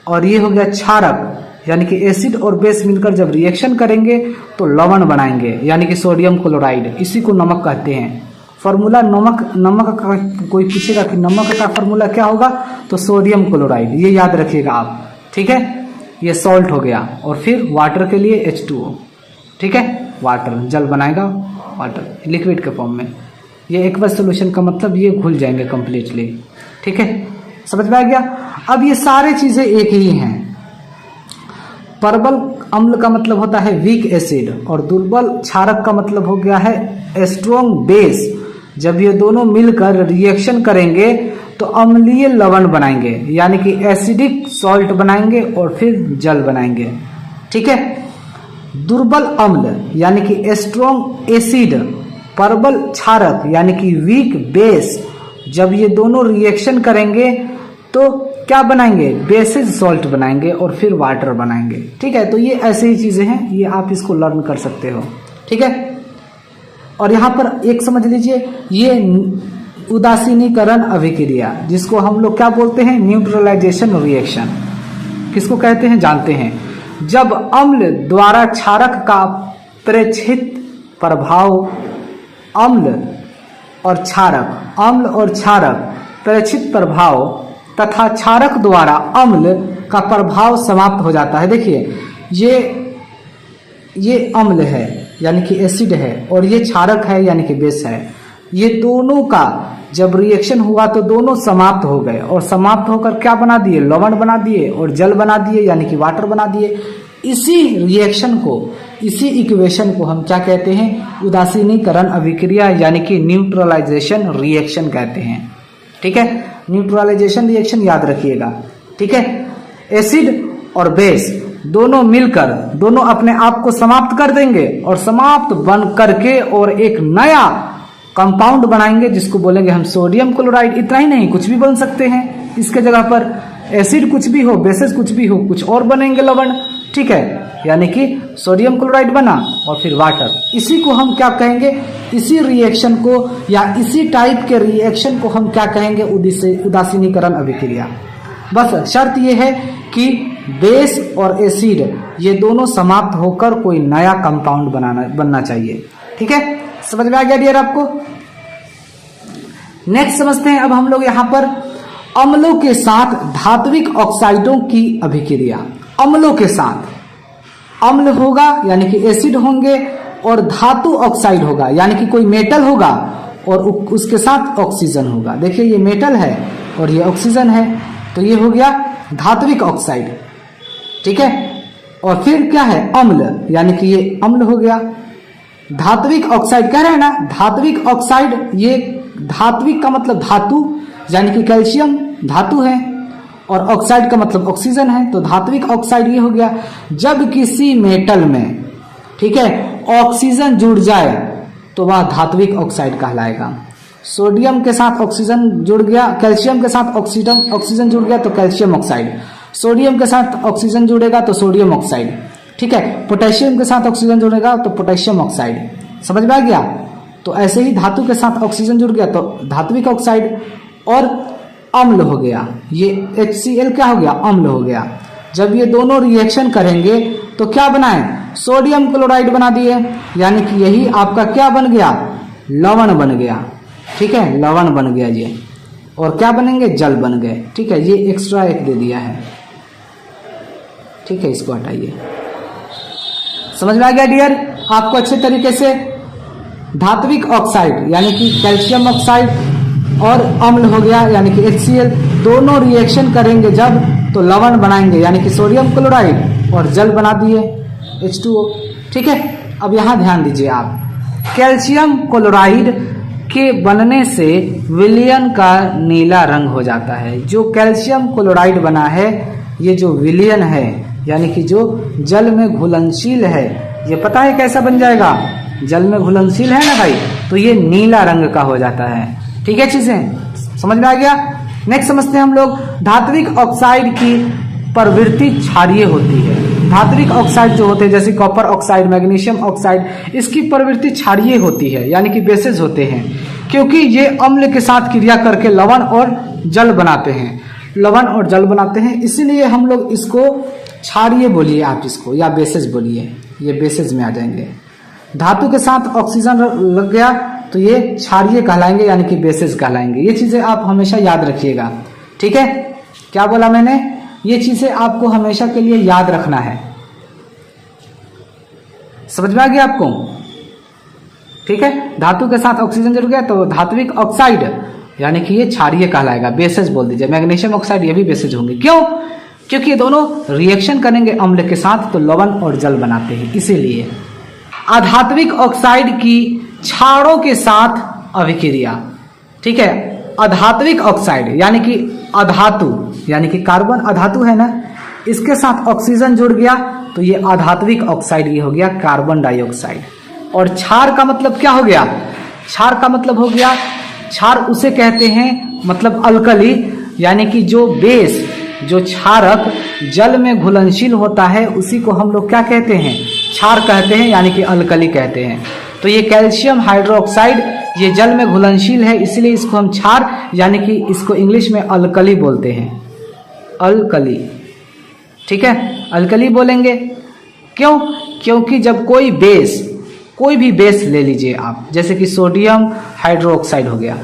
और ये हो गया क्षारक, यानी कि एसिड और बेस मिलकर जब रिएक्शन करेंगे तो लवण बनाएंगे, यानी कि सोडियम क्लोराइड, इसी को नमक कहते हैं। फॉर्मूला नमक का कोई पूछेगा कि नमक का फॉर्मूला क्या होगा, तो सोडियम क्लोराइड, ये याद रखिएगा आप, ठीक है। ये सॉल्ट हो गया, और फिर वाटर के लिए H2O, ठीक है। वाटर जल बनाएगा, वाटर लिक्विड के फॉर्म में। ये एक्वस सोल्यूशन का मतलब ये घुल जाएंगे कंप्लीटली, ठीक है। समझ में आ गया? अब ये सारे चीजें एक ही हैं। प्रबल अम्ल का मतलब होता है वीक एसिड, और दुर्बल क्षारक का मतलब हो गया है स्ट्रॉन्ग बेस। जब ये दोनों मिलकर रिएक्शन करेंगे तो अम्लीय लवण बनाएंगे, यानी कि एसिडिक सॉल्ट बनाएंगे और फिर जल बनाएंगे, ठीक है। दुर्बल अम्ल यानी कि स्ट्रॉन्ग एसिड, प्रबल क्षारक यानी कि वीक बेस, जब ये दोनों रिएक्शन करेंगे तो क्या बनाएंगे? बेसिस सॉल्ट बनाएंगे और फिर वाटर बनाएंगे, ठीक है। तो ये ऐसे ही चीजें हैं, ये आप इसको लर्न कर सकते हो, ठीक है। और यहाँ पर एक समझ लीजिए, ये उदासीनीकरण अभिक्रिया, जिसको हम लोग क्या बोलते हैं? न्यूट्रलाइजेशन रिएक्शन, किसको कहते हैं जानते हैं। जब अम्ल द्वारा क्षारक का प्रेक्षित प्रभाव अम्ल और क्षारक प्रेक्षित प्रभाव तथा क्षारक द्वारा अम्ल का प्रभाव समाप्त हो जाता है। देखिए ये अम्ल है यानी कि एसिड है और ये क्षारक है यानी कि बेस है। ये दोनों का जब रिएक्शन हुआ तो दोनों समाप्त हो गए और समाप्त होकर क्या बना दिए, लवण बना दिए और जल बना दिए यानी कि वाटर बना दिए। इसी रिएक्शन को, इसी इक्वेशन को हम क्या कहते हैं, उदासीनीकरण अभिक्रिया यानी कि न्यूट्रलाइजेशन रिएक्शन कहते हैं। ठीक है, न्यूट्रलाइजेशन रिएक्शन याद रखिएगा। ठीक है, एसिड और बेस दोनों मिलकर दोनों अपने आप को समाप्त कर देंगे और समाप्त बन करके और एक नया कंपाउंड बनाएंगे जिसको बोलेंगे हम सोडियम क्लोराइड। इतना ही नहीं, कुछ भी बन सकते हैं इसके जगह पर। एसिड कुछ भी हो, बेसिस कुछ भी हो, कुछ और बनेंगे लवण। ठीक है, यानी कि सोडियम क्लोराइड बना और फिर वाटर। इसी को हम क्या कहेंगे, इसी रिएक्शन को या इसी टाइप के रिएक्शन को हम क्या कहेंगे, उदासीनीकरण अभिक्रिया। बस शर्त यह है कि बेस और एसिड ये दोनों समाप्त होकर कोई नया कंपाउंड बनना चाहिए। ठीक है, समझ में आ गया डियर आपको। नेक्स्ट समझते हैं अब हम लोग यहां पर अम्लों के साथ धात्विक ऑक्साइडों की अभिक्रिया। अम्लों के साथ अम्ल होगा यानी कि एसिड होंगे और धातु ऑक्साइड होगा यानी कि कोई मेटल होगा और उसके साथ ऑक्सीजन होगा। देखिए ये मेटल है और ये ऑक्सीजन है तो ये हो गया धात्विक ऑक्साइड। ठीक है, और फिर क्या है, अम्ल यानी कि ये अम्ल हो गया। धात्विक ऑक्साइड कह रहे हैं ना, धात्विक ऑक्साइड, ये धात्विक का मतलब धातु यानी कि कैल्शियम धातु है और ऑक्साइड का मतलब ऑक्सीजन है। तो धात्विक ऑक्साइड ये हो गया। जब किसी मेटल में, ठीक है, ऑक्सीजन जुड़ जाए तो वह धात्विक ऑक्साइड कहलाएगा। सोडियम के साथ ऑक्सीजन जुड़ गया, कैल्शियम के साथ ऑक्सीजन जुड़ गया तो कैल्शियम ऑक्साइड। सोडियम के साथ ऑक्सीजन जुड़ेगा तो सोडियम ऑक्साइड। ठीक है, पोटेशियम के साथ ऑक्सीजन जुड़ेगा तो पोटेशियम ऑक्साइड। समझ में आ गया। तो ऐसे ही धातु के साथ ऑक्सीजन जुड़ गया तो धात्विक ऑक्साइड। और अम्ल हो गया, ये HCl क्या हो गया, अम्ल हो गया। जब ये दोनों रिएक्शन करेंगे तो क्या बनाए, सोडियम क्लोराइड बना दिए यानी कि यही आपका क्या बन गया, लवण बन गया। ठीक है, लवण बन गया ये। और क्या बनेंगे, जल बन गए। ठीक है, ये एक्स्ट्रा एक दे दिया है। ठीक है, इसको हटाइए। समझ में आ गया डियर आपको अच्छे तरीके से। धात्विक ऑक्साइड यानी कि कैल्शियम ऑक्साइड और अम्ल हो गया यानी कि HCl, दोनों रिएक्शन करेंगे जब तो लवण बनाएंगे यानी कि सोडियम क्लोराइड और जल बना दिए H2O। ठीक है, अब यहां ध्यान दीजिए आप, कैल्शियम क्लोराइड के बनने से विलयन का नीला रंग हो जाता है। जो कैल्शियम क्लोराइड बना है, ये जो विलयन है यानी कि जो जल में घुलनशील है, ये पता है कैसा बन जाएगा, जल में घुलनशील है ना भाई, तो ये नीला रंग का हो जाता है। ठीक है, चीजें समझ में आ गया। नेक्स्ट समझते हैं हम लोग, धात्विक ऑक्साइड की प्रवृत्ति क्षारीय होती है। धात्विक ऑक्साइड जो होते हैं जैसे कॉपर ऑक्साइड, मैग्नीशियम ऑक्साइड, इसकी प्रवृत्ति क्षारीय होती है यानी कि बेसेज होते हैं, क्योंकि ये अम्ल के साथ क्रिया करके लवण और जल बनाते हैं, लवण और जल बनाते हैं। इसीलिए हम लोग इसको क्षारीय बोलिए आप इसको, या बेसेज बोलिए, ये बेसेज में आ जाएंगे। धातु के साथ ऑक्सीजन लग गया तो ये क्षारीय कहलाएंगे यानी कि बेसेज कहलाएंगे। ये चीजें आप हमेशा याद रखिएगा। ठीक है, क्या बोला मैंने, ये चीजें आपको हमेशा के लिए याद रखना है। समझ में आ गया आपको। ठीक है, धातु के साथ ऑक्सीजन जुड़ गया तो धात्विक ऑक्साइड यानी कि ये क्षारीय कहलाएगा, बेसेज बोल दीजिए। मैग्नीशियम ऑक्साइड ये भी बेसेज होंगे। क्यों, क्योंकि ये दोनों रिएक्शन करेंगे अम्ल के साथ तो लवण और जल बनाते हैं, इसीलिए। अधात्विक ऑक्साइड की क्षारों के साथ अभिक्रिया। ठीक है, अधात्विक ऑक्साइड यानी कि अधातु यानी कि कार्बन अधातु है ना, इसके साथ ऑक्सीजन जुड़ गया तो ये अधात्विक ऑक्साइड ये हो गया कार्बन डाइऑक्साइड। और क्षार का मतलब क्या हो गया, क्षार का मतलब हो गया, क्षार उसे कहते हैं मतलब अल्कली यानी कि जो बेस, जो क्षारक जल में घुलनशील होता है उसी को हम लोग क्या कहते हैं, क्षार कहते हैं यानी कि अल्कली कहते हैं। तो ये कैल्शियम हाइड्रोक्साइड ये जल में घुलनशील है, इसलिए इसको हम क्षार यानी कि इसको इंग्लिश में अल्कली बोलते हैं, अल्कली। ठीक है, अल्कली बोलेंगे। क्यों? क्योंकि जब कोई भी बेस ले लीजिए आप, जैसे कि सोडियम हाइड्रोक्साइड हो गया,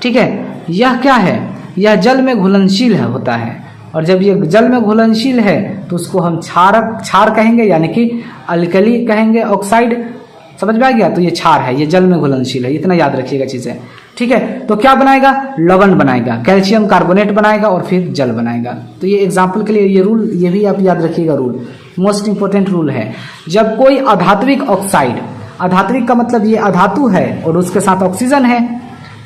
ठीक है, यह क्या है? यह जल में घुलनशील होता है, और जब ये जल में घुलनशील है तो उसको हम क्षार कहेंगे, यानी कि अल्कली कहेंगे, ऑक्साइड। समझ में आ गया? तो ये क्षार है, ये जल में घुलनशील है, इतना याद रखिएगा चीजें, ठीक है। तो क्या बनाएगा? लवण बनाएगा, कैल्शियम कार्बोनेट बनाएगा और फिर जल बनाएगा। तो ये एग्जाम्पल के लिए ये रूल, ये भी आप याद रखिएगा, रूल मोस्ट इंपोर्टेंट रूल है। जब कोई अधात्विक ऑक्साइड, अधात्विक का मतलब ये अधातु है और उसके साथ ऑक्सीजन है,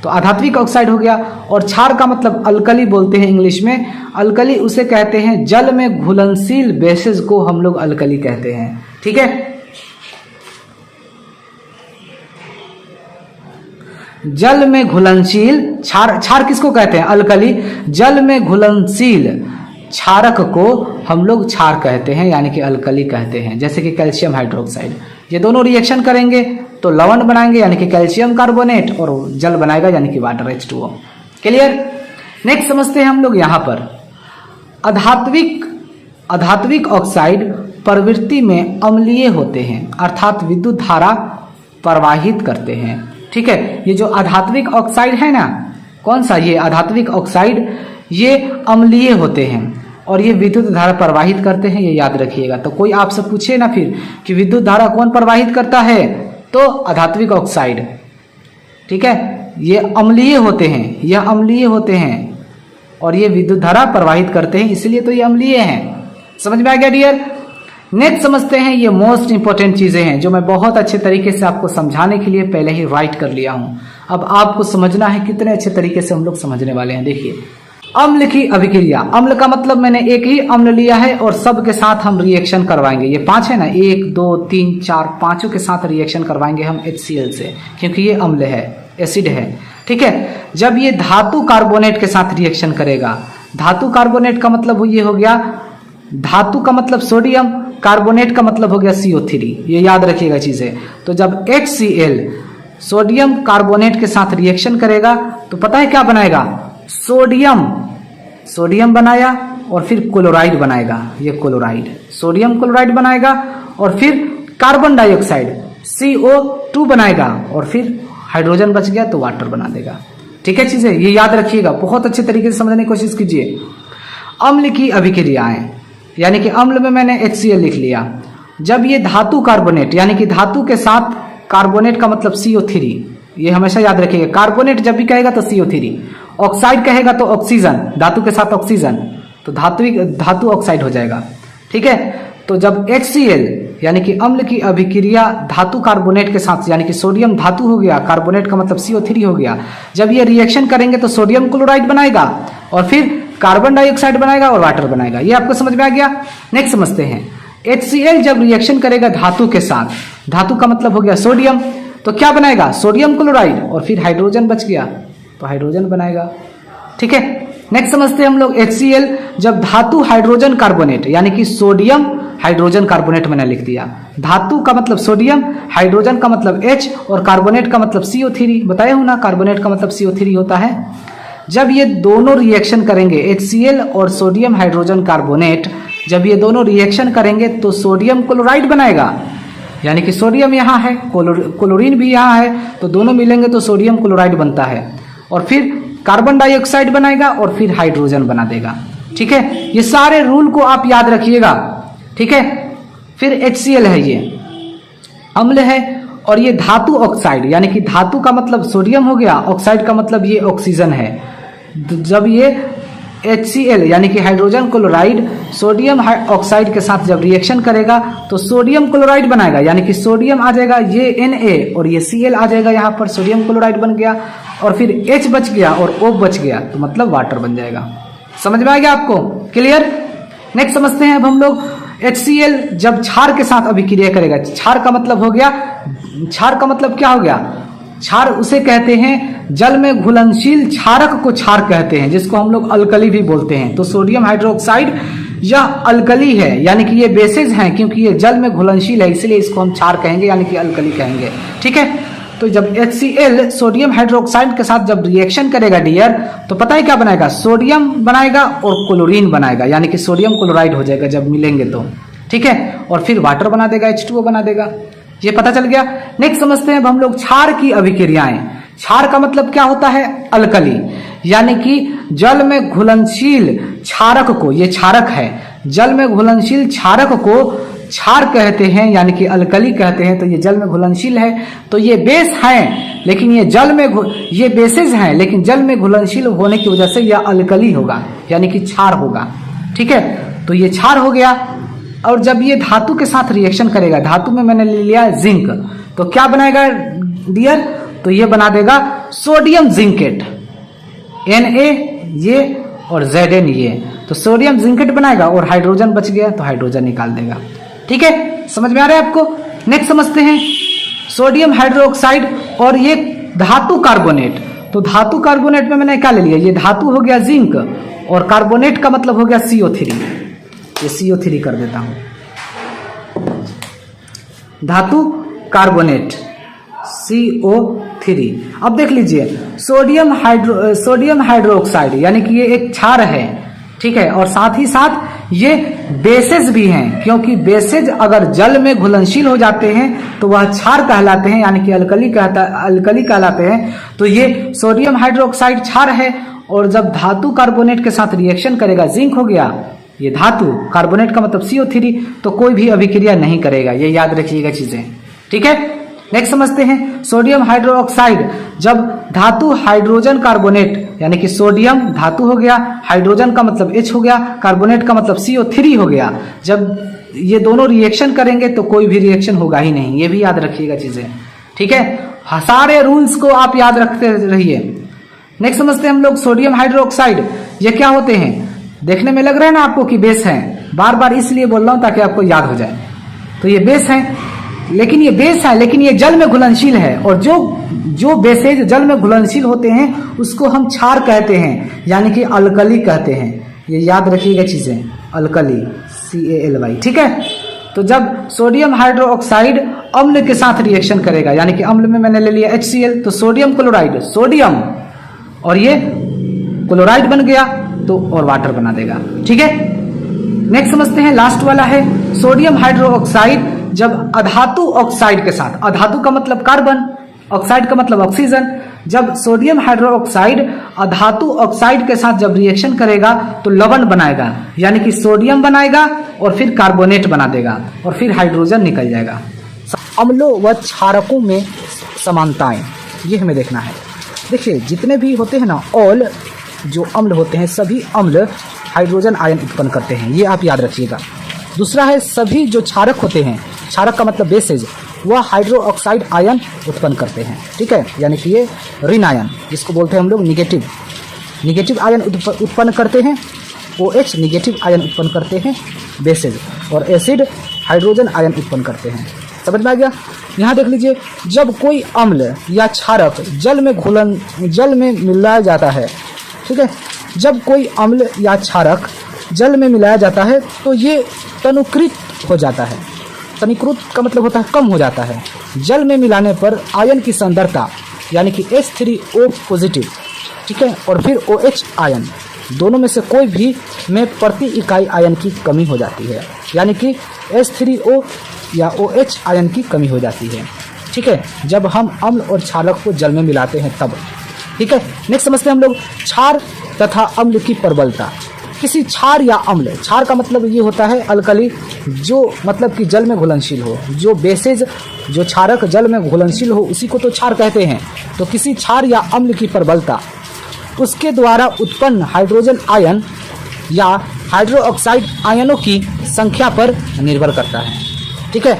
तो अधात्विक ऑक्साइड हो गया। और क्षार का मतलब अल्कली बोलते हैं इंग्लिश में, अल्कली उसे कहते हैं, जल में घुलनशील बेसिस को हम लोग अल्कली कहते हैं, ठीक है। जल में घुलनशील क्षार किसको कहते हैं? अल्कली। जल में घुलनशील क्षारक को हम लोग क्षार कहते हैं, यानी कि अल्कली कहते हैं, जैसे कि कैल्शियम हाइड्रोक्साइड। ये दोनों रिएक्शन करेंगे तो लवण बनाएंगे, यानी कि कैल्शियम कार्बोनेट, और जल बनाएगा, यानी कि वाटर H2O। क्लियर? नेक्स्ट समझते हैं हम लोग यहाँ पर, अधात्विक ऑक्साइड प्रवृत्ति में अम्लीय होते हैं, अर्थात विद्युत धारा प्रवाहित करते हैं, ठीक है। ये जो अधात्विक ऑक्साइड है ना, कौन सा? ये अधात्विक ऑक्साइड ये अम्लीय होते हैं और ये विद्युत धारा प्रवाहित करते हैं, ये याद रखिएगा। तो कोई आपसे पूछे ना फिर कि विद्युत धारा कौन प्रवाहित करता है, तो अधात्विक ऑक्साइड, ठीक है। ये अम्लीय होते हैं, यह अम्लीय होते हैं और ये विद्युत धारा प्रवाहित करते हैं, इसलिए तो ये अम्लीय हैं। समझ में आ गया डियर? नेक्स्ट समझते हैं, ये मोस्ट इंपोर्टेंट चीजें हैं जो मैं बहुत अच्छे तरीके से आपको समझाने के लिए पहले ही राइट कर लिया हूं। अब आपको समझना है कितने अच्छे तरीके से हम लोग समझने वाले हैं। देखिए, अम्ल की अभिक्रिया। अम्ल का मतलब मैंने एक ही अम्ल लिया है और सब के साथ हम रिएक्शन करवाएंगे। ये 5 है ना, 1 2 3 4, पांचों के साथ रिएक्शन करवाएंगे हम HCl से, क्योंकि ये अम्ल है, एसिड है, ठीक है। जब ये धातु कार्बोनेट के साथ रिएक्शन करेगा, धातु कार्बोनेट का मतलब ये हो गया, धातु का मतलब सोडियम, कार्बोनेट का मतलब हो गया CO3, ये याद रखिएगा चीजें। तो जब HCl सोडियम कार्बोनेट के साथ रिएक्शन करेगा तो पता है क्या बनाएगा? सोडियम बनाया और फिर क्लोराइड बनाएगा, ये क्लोराइड, सोडियम क्लोराइड बनाएगा, और फिर कार्बन डाइऑक्साइड CO2 बनाएगा, और फिर हाइड्रोजन बच गया तो वाटर बना देगा, ठीक है चीजें, ये याद रखिएगा। बहुत अच्छे तरीके से समझने की कोशिश कीजिए। अम्ल की अभिक्रियाएं, यानी कि अम्ल में मैंने HCl लिख लिया। जब ये धातु कार्बोनेट, यानी कि धातु के साथ कार्बोनेट का मतलब CO3, ये हमेशा याद रखिएगा। कार्बोनेट जब भी कहेगा तो CO3, ऑक्साइड कहेगा तो ऑक्सीजन, धातु के साथ ऑक्सीजन, तो धातु ऑक्साइड हो जाएगा, ठीक है। तो जब HCl यानी कि अम्ल की अभिक्रिया धातु कार्बोनेट के साथ, यानी कि सोडियम धातु हो गया, कार्बोनेट का मतलब CO3 हो गया, जब ये रिएक्शन करेंगे तो सोडियम क्लोराइड बनाएगा और फिर कार्बन डाइऑक्साइड बनाएगा और वाटर बनाएगा। ये आपको समझ में आ गया? नेक्स्ट समझते हैं, HCl जब रिएक्शन करेगा धातु के साथ, धातु का मतलब हो गया सोडियम, तो क्या बनाएगा? सोडियम क्लोराइड, और फिर हाइड्रोजन बच गया तो हाइड्रोजन बनाएगा, ठीक है। नेक्स्ट समझते हैं हम लोग, HCl जब धातु हाइड्रोजन कार्बोनेट, यानी कि सोडियम हाइड्रोजन कार्बोनेट मैंने लिख दिया, धातु का मतलब सोडियम, हाइड्रोजन का मतलब H और कार्बोनेट का मतलब CO3, बताया हूं ना, कार्बोनेट का मतलब CO3 होता है। जब ये दोनों रिएक्शन करेंगे, HCl और सोडियम हाइड्रोजन कार्बोनेट, जब ये दोनों रिएक्शन करेंगे तो सोडियम क्लोराइड बनाएगा, यानी कि सोडियम यहाँ है, क्लोरीन भी यहाँ है, तो दोनों मिलेंगे तो सोडियम क्लोराइड बनता है, और फिर कार्बन डाइऑक्साइड बनाएगा और फिर हाइड्रोजन बना देगा, ठीक है। ये सारे रूल को आप याद रखिएगा, ठीक है। फिर HCl है, ये अम्ल है, और ये धातु ऑक्साइड, यानी कि धातु का मतलब सोडियम हो गया, ऑक्साइड का मतलब ये ऑक्सीजन है। जब ये HCl यानी कि हाइड्रोजन क्लोराइड सोडियम ऑक्साइड के साथ जब रिएक्शन करेगा तो सोडियम क्लोराइड बनाएगा, यानी कि सोडियम आ जाएगा, ये Na और ये Cl आ जाएगा, यहाँ पर सोडियम क्लोराइड बन गया, और फिर H बच गया और O बच गया, तो मतलब वाटर बन जाएगा। समझ में आ गया आपको? क्लियर? नेक्स्ट समझते हैं अब हम लोग, HCl जब क्षार के साथ अभिक्रिया करेगा, क्षार का मतलब हो गया, क्षार का मतलब क्या हो गया? क्षार उसे कहते हैं, जल में घुलनशील क्षारक को क्षार कहते हैं, जिसको हम लोग अल्कली भी बोलते हैं। तो सोडियम हाइड्रोक्साइड यह अल्कली है, यानी कि ये बेसिस हैं, क्योंकि ये जल में घुलनशील है, इसलिए इसको हम क्षार कहेंगे, यानी कि अल्कली कहेंगे, ठीक है। तो जब HCl सोडियम हाइड्रोक्साइड के साथ जब रिएक्शन करेगा डियर, तो पता है क्या बनाएगा, सोडियम बनाएगा और क्लोरीन बनाएगा, यानी कि सोडियम क्लोराइड हो जाएगा जब मिलेंगे तो, ठीक है, और फिर वाटर बना देगा, H2O बना देगा। ये पता चल गया। नेक्स्ट समझते हैं अब हम लोग क्षार की अभिक्रियाएं। क्षार का मतलब क्या होता है, अल्कली, यानी कि जल में घुलनशील क्षारक को, ये क्षारक है, जल में घुलनशील क्षारक को क्षार कहते हैं, यानी कि अल्कली कहते हैं। तो ये जल में घुलनशील है, तो ये बेस हैं, लेकिन ये जल में ये बेसेज हैं, लेकिन जल में घुलनशील होने की वजह से यह अल्कली होगा, यानी कि क्षार होगा, ठीक है। तो ये क्षार हो गया। और जब ये धातु के साथ रिएक्शन करेगा, धातु में मैंने ले लिया जिंक, तो क्या बनाएगा डियर, तो ये बना देगा सोडियम जिंकेट, Na ये और Zn ये, तो सोडियम जिंकेट बनाएगा और हाइड्रोजन बच गया तो हाइड्रोजन निकाल देगा, ठीक है। समझ में आ रहा है आपको। नेक्स्ट समझते हैं सोडियम हाइड्रोक्साइड और ये धातु कार्बोनेट। तो धातु कार्बोनेट में मैंने क्या ले लिया, ये धातु हो गया जिंक और कार्बोनेट का मतलब हो गया CO3, ये CO3 कर देता हूं, धातु कार्बोनेट CO3। अब देख लीजिए सोडियम हाइड्रोक्साइड, यानी कि ये एक क्षार है, ठीक है, और साथ ही साथ ये बेसेज भी हैं, क्योंकि बेसेज अगर जल में घुलनशील हो जाते हैं तो वह क्षार कहलाते हैं, यानी कि अल्कली कहलाते हैं। तो ये सोडियम हाइड्रोक्साइड क्षार है, और जब धातु कार्बोनेट के साथ रिएक्शन करेगा, जिंक हो गया, ये धातु, कार्बोनेट का मतलब CO3, तो कोई भी अभिक्रिया नहीं करेगा, ये याद रखिएगा चीजें, ठीक है। नेक्स्ट समझते हैं सोडियम हाइड्रोक्साइड, जब धातु हाइड्रोजन कार्बोनेट, यानी कि सोडियम धातु हो गया, हाइड्रोजन का मतलब H हो गया, कार्बोनेट का मतलब CO3 हो गया, जब ये दोनों रिएक्शन करेंगे तो कोई भी रिएक्शन होगा ही नहीं, ये भी याद रखिएगा चीजें, ठीक है। सारे रूल्स को आप याद रखते रहिए। नेक्स्ट समझते हैं हम लोग सोडियम हाइड्रोक्साइड, ये क्या होते हैं, देखने में लग रहा है ना आपको कि बेस है, बार बार इसलिए बोल रहा हूं ताकि आपको याद हो जाए। तो ये बेस है, लेकिन ये जल में घुलनशील है, और जो बेसेज जल में घुलनशील होते हैं उसको हम क्षार कहते हैं, यानी कि अल्कली कहते हैं, ये याद रखिएगा चीजें, अल्कली CALY, ठीक है। तो जब सोडियम हाइड्रोक्साइड अम्ल के साथ रिएक्शन करेगा, यानी कि अम्ल में मैंने ले लिया HCl, तो सोडियम क्लोराइड, सोडियम और ये क्लोराइड बन गया, तो और वाटर बना देगा, ठीक है। नेक्स्ट समझते हैं, लास्ट वाला है सोडियम हाइड्रोक्साइड, जब अधातु ऑक्साइड के साथ, अधातु का मतलब कार्बन, ऑक्साइड का मतलब ऑक्सीजन, जब सोडियम हाइड्रोक्साइड अधातु ऑक्साइड के साथ जब रिएक्शन करेगा तो लवण बनाएगा, यानी कि सोडियम बनाएगा और फिर कार्बोनेट बना देगा और फिर हाइड्रोजन निकल जाएगा। अम्लों व क्षारकों में समानताएं, ये हमें देखना है। देखिए जितने भी होते हैं ना, ऑल जो अम्ल होते हैं, सभी अम्ल हाइड्रोजन आयन उत्पन्न करते हैं, ये आप याद रखिएगा। दूसरा है सभी जो क्षारक होते हैं, क्षारक का मतलब बेसेज, वह हाइड्रोक्साइड आयन उत्पन्न करते हैं, ठीक है, यानी कि ये ऋण आयन, जिसको बोलते हैं हम लोग निगेटिव आयन उत्पन्न करते हैं। OH निगेटिव आयन उत्पन्न करते हैं बेसेज, और एसिड हाइड्रोजन आयन उत्पन्न करते हैं। समझ में आ गया। यहाँ देख लीजिए, जब कोई अम्ल या क्षारक जल में मिलाया जाता है, ठीक है, जब कोई अम्ल या क्षारक जल में मिलाया जाता है तो ये तनुकृत हो जाता है। तनुकृत का मतलब होता है कम हो जाता है। जल में मिलाने पर आयन की सांद्रता, यानी कि H3O पॉजिटिव, ठीक है, और फिर OH आयन, दोनों में से कोई भी में प्रति इकाई आयन की कमी हो जाती है, यानी कि H3O या OH आयन की कमी हो जाती है, ठीक है, जब हम अम्ल और क्षारक को जल में मिलाते हैं तब, ठीक है। नेक्स्ट समझते हैं हम लोग क्षार तथा अम्ल की प्रबलता। किसी क्षार या अम्ल, क्षार का मतलब ये होता है अल्कली, जो मतलब कि जल में घुलनशील हो, जो बेसेज, जो क्षारक जल में घुलनशील हो उसी को तो क्षार कहते हैं। तो किसी क्षार या अम्ल की प्रबलता उसके द्वारा उत्पन्न हाइड्रोजन आयन या हाइड्रोक्साइड आयनों की संख्या पर निर्भर करता है, ठीक है।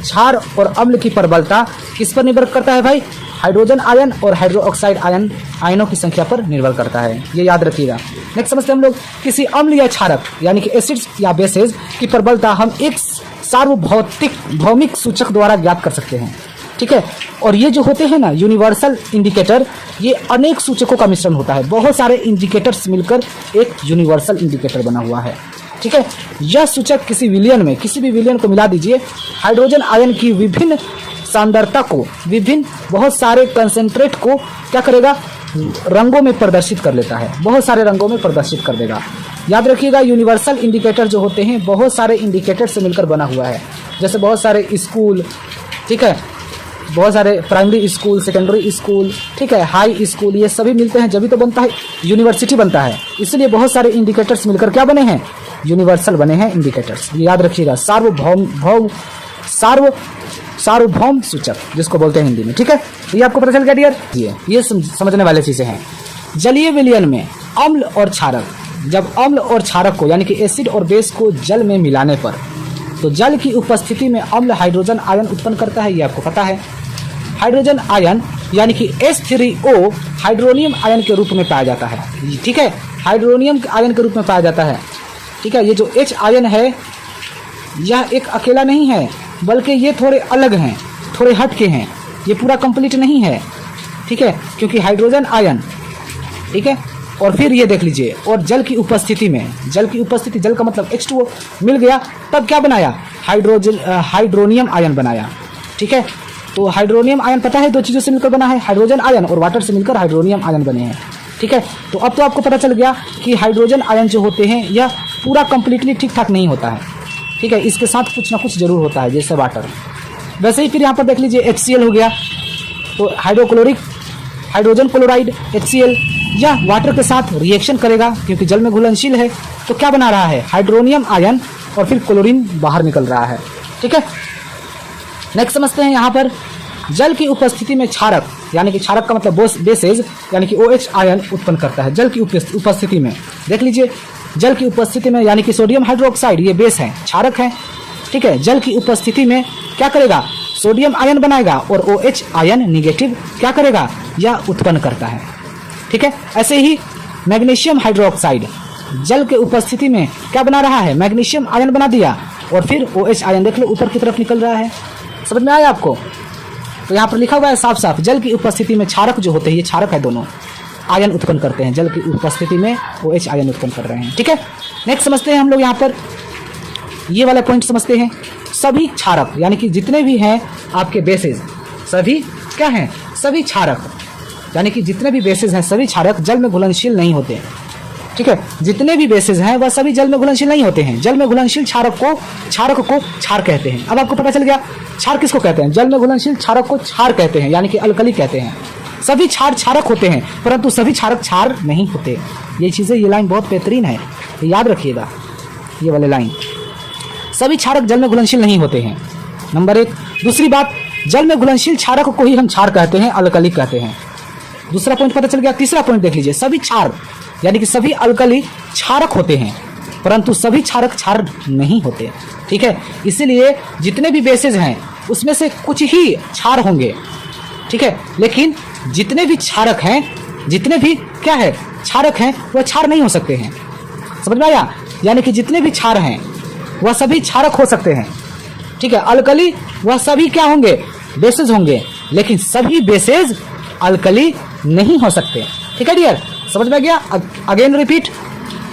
क्षार और अम्ल की प्रबलता किस पर निर्भर करता है भाई, हाइड्रोजन आयन और हाइड्रोक्साइड आयनों की संख्या पर निर्भर करता है, ये याद रखिएगा। नेक्स्ट समझते हैं हम लोग किसी अम्ल या क्षारक, यानी कि एसिड्स या बेसेज की प्रबलता हम एक सार्वभौमिक सूचक द्वारा ज्ञात कर सकते हैं, ठीक है। और ये जो होते हैं ना यूनिवर्सल इंडिकेटर, ये अनेक सूचकों का मिश्रण होता है, बहुत सारे इंडिकेटर्स मिलकर एक यूनिवर्सल इंडिकेटर बना हुआ है, ठीक है। यह सूचक किसी भी विलयन को मिला दीजिए, हाइड्रोजन आयन की विभिन्न सांद्रता को, विभिन्न बहुत सारे कंसेंट्रेट को क्या करेगा, रंगों में प्रदर्शित कर लेता है, बहुत सारे रंगों में प्रदर्शित कर देगा। याद रखिएगा यूनिवर्सल इंडिकेटर जो होते हैं बहुत सारे इंडिकेटर से मिलकर बना हुआ है, जैसे बहुत सारे स्कूल, ठीक है, बहुत सारे प्राइमरी स्कूल, सेकेंडरी स्कूल, ठीक है, हाई स्कूल, ये सभी मिलते हैं जब भी तो बनता है यूनिवर्सिटी बनता है। इसलिए बहुत सारे इंडिकेटर्स मिलकर क्या बने हैं, यूनिवर्सल बने हैं इंडिकेटर्स। याद रखिएगा सार्वभौम सूचक जिसको बोलते हैं हिंदी में, ठीक है। ये आपको पता चल गया डियर, ये समझने वाले चीजें हैं। जलीय विलयन में अम्ल और क्षारक, जब अम्ल और क्षारक को यानी कि एसिड और बेस को जल में मिलाने पर तो जल की उपस्थिति में अम्ल हाइड्रोजन आयन उत्पन्न करता है, ये आपको पता है। हाइड्रोजन आयन यानी कि H3O हाइड्रोनियम आयन के रूप में पाया जाता है, ठीक है, हाइड्रोनियम आयन के रूप में पाया जाता है, ठीक है। ये जो H आयन है यह एक अकेला नहीं है, बल्कि ये थोड़े अलग हैं, थोड़े हट के हैं, ये पूरा कंप्लीट नहीं है, ठीक है, क्योंकि हाइड्रोजन आयन, ठीक है, और फिर ये देख लीजिए, और जल की उपस्थिति में, जल की उपस्थिति, जल का मतलब H2O मिल गया, तब क्या बनाया, हाइड्रोनियम आयन बनाया, ठीक है। तो हाइड्रोनियम आयन पता है दो चीज़ों से मिलकर बना है, हाइड्रोजन आयन और वाटर से मिलकर हाइड्रोनियम आयन बने हैं, ठीक है। तो अब तो आपको पता चल गया कि हाइड्रोजन आयन जो होते हैं यह पूरा कंप्लीटली ठीक ठाक नहीं होता है, ठीक है, इसके साथ कुछ ना कुछ जरूर होता है, जैसे वाटर। वैसे ही फिर यहाँ पर देख लीजिए HCl हो गया, तो हाइड्रोक्लोरिक हाइड्रोजन क्लोराइड HCl यह वाटर के साथ रिएक्शन करेगा क्योंकि जल में घुलनशील है, तो क्या बना रहा है, हाइड्रोनियम आयन, और फिर क्लोरीन बाहर निकल रहा है, ठीक है। नेक्स्ट समझते हैं, यहाँ पर जल की उपस्थिति में क्षारक, यानी कि क्षारक का मतलब बेसेज यानी कि OH आयन उत्पन्न करता है जल की उपस्थिति में। देख लीजिए, जल की उपस्थिति में यानी कि सोडियम हाइड्रोक्साइड ये बेस है, क्षारक है, ठीक है। जल की उपस्थिति में क्या करेगा, सोडियम आयन बनाएगा और OH आयन निगेटिव क्या करेगा, यह उत्पन्न करता है, ठीक है। ऐसे ही मैग्नीशियम हाइड्रोक्साइड जल के उपस्थिति में क्या बना रहा है, मैग्नीशियम आयन बना दिया और फिर OH आयन देख लो ऊपर की तरफ निकल रहा है। समझ में आया आपको? तो यहाँ पर लिखा हुआ है साफ साफ, जल की उपस्थिति में क्षारक जो होते हैं, ये क्षारक है, दोनों आयन उत्पन्न करते हैं, जल की उपस्थिति में OH आयन उत्पन्न कर रहे हैं, ठीक है। नेक्स्ट समझते हैं हम लोग यहाँ पर ये वाला पॉइंट समझते हैं। सभी क्षारक यानी कि जितने भी हैं आपके बेसेस, सभी क्या हैं, सभी क्षारक, यानी कि जितने भी बेसेस हैं सभी क्षारक जल में घुलनशील नहीं होते, ठीक है। जितने भी बेसेस हैं वह सभी जल में घुलनशील नहीं होते हैं। जल में घुलनशील क्षारक को क्षार कहते हैं। अब आपको पता चल गया क्षार किसको कहते हैं, जल में घुलनशील क्षारक को क्षार कहते हैं, यानी कि अल्कली कहते हैं। सभी क्षार क्षारक होते हैं परंतु सभी क्षारक क्षार नहीं होते। ये चीज़ें, ये लाइन बहुत बेहतरीन है, याद रखिएगा ये वाले लाइन। सभी क्षारक जल में घुलनशील नहीं होते हैं, नंबर एक। दूसरी बात, जल में घुलनशील क्षारक को ही हम क्षार कहते हैं, अल्कली कहते हैं। दूसरा पॉइंट पता चल गया। तीसरा पॉइंट देख लीजिए, सभी क्षार यानी कि सभी अल्कली क्षारक होते हैं परंतु सभी क्षारक क्षार नहीं होते, ठीक है। इसीलिए जितने भी बेसेज हैं उसमें से कुछ ही क्षार होंगे, ठीक है, लेकिन जितने भी क्षारक हैं, जितने भी क्या है क्षारक हैं, वह क्षार नहीं हो सकते हैं। समझ में आया? यानी कि जितने भी क्षार हैं वह सभी क्षारक हो सकते हैं, ठीक है। अल्कली वह सभी क्या होंगे, बेसेज होंगे, लेकिन सभी बेसेज अल्कली नहीं हो सकते, ठीक है डियर। समझ में गया? अगेन रिपीट,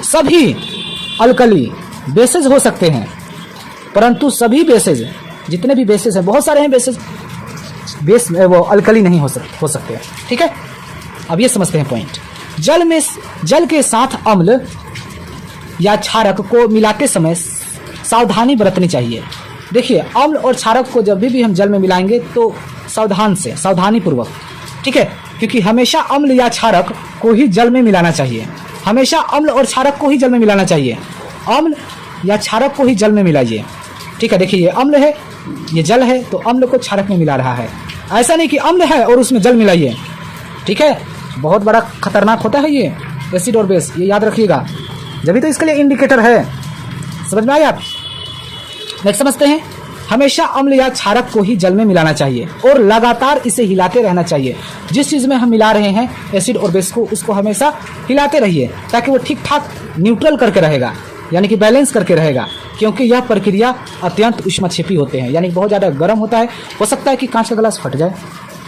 सभी अल्कली बेसेज हो सकते हैं परंतु सभी बेसेज, जितने भी बेसेज हैं, बहुत सारे हैं बेसेज, बेस वो अल्कली नहीं हो सकते, ठीक है। अब ये समझते हैं पॉइंट। जल के साथ अम्ल या क्षारक को मिलाते समय सावधानी बरतनी चाहिए। देखिए, अम्ल और क्षारक को जब भी हम जल में मिलाएंगे तो सावधान से, सावधानी पूर्वक, ठीक है, क्योंकि हमेशा अम्ल या क्षारक को ही जल में मिलाना चाहिए। हमेशा अम्ल और क्षारक को ही जल में मिलाना चाहिए। अम्ल या क्षारक को ही जल में मिलाइए, ठीक है। देखिए, ये अम्ल है, ये जल है, तो अम्ल को क्षारक में मिला रहा है। ऐसा नहीं कि अम्ल है और उसमें जल मिलाइए, ठीक है, बहुत बड़ा खतरनाक होता है ये एसिड और बेस, ये याद रखिएगा। जब भी तो इसके लिए इंडिकेटर है। समझ में आया? नेक्स्ट समझते हैं। हमेशा अम्ल या क्षारक को ही जल में मिलाना चाहिए और लगातार इसे हिलाते रहना चाहिए। जिस चीज़ में हम मिला रहे हैं एसिड और बेस को, उसको हमेशा हिलाते रहिए ताकि वो ठीक ठाक न्यूट्रल करके रहेगा, यानी कि बैलेंस करके रहेगा। क्योंकि यह प्रक्रिया अत्यंत ऊष्मक्षेपी होते हैं, यानी बहुत ज़्यादा गर्म होता है। हो सकता है कि कांच का गिलास फट जाए,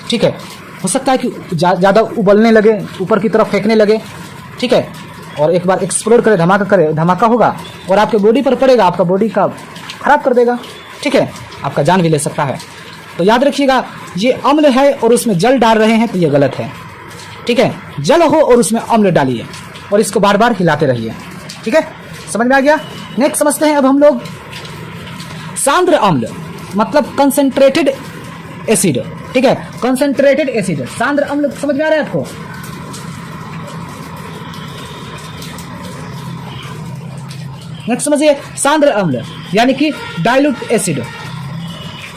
ठीक है, हो सकता है कि ज़्यादा उबलने लगे, ऊपर की तरफ फेंकने लगे, ठीक है, और एक बार एक्सप्लोड करे, धमाका होगा और आपके बॉडी पर पड़ेगा, आपका बॉडी का खराब कर देगा, ठीक है, आपका जान भी ले सकता है। तो याद रखिएगा ये अम्ल है और उसमें जल डाल रहे हैं तो ये गलत है, ठीक है। जल हो और उसमें अम्ल डालिए और इसको बार बार हिलाते रहिए, ठीक है। समझ में आ गया। नेक्स्ट समझते हैं अब हम लोग सांद्र अम्ल मतलब कंसंट्रेटेड एसिड, ठीक है। कंसंट्रेटेड एसिड, सांद्र अम्ल समझ में आ रहा है आपको। नेक्स्ट समझिए सांद्र अम्ल यानी कि डाइल्यूट एसिड,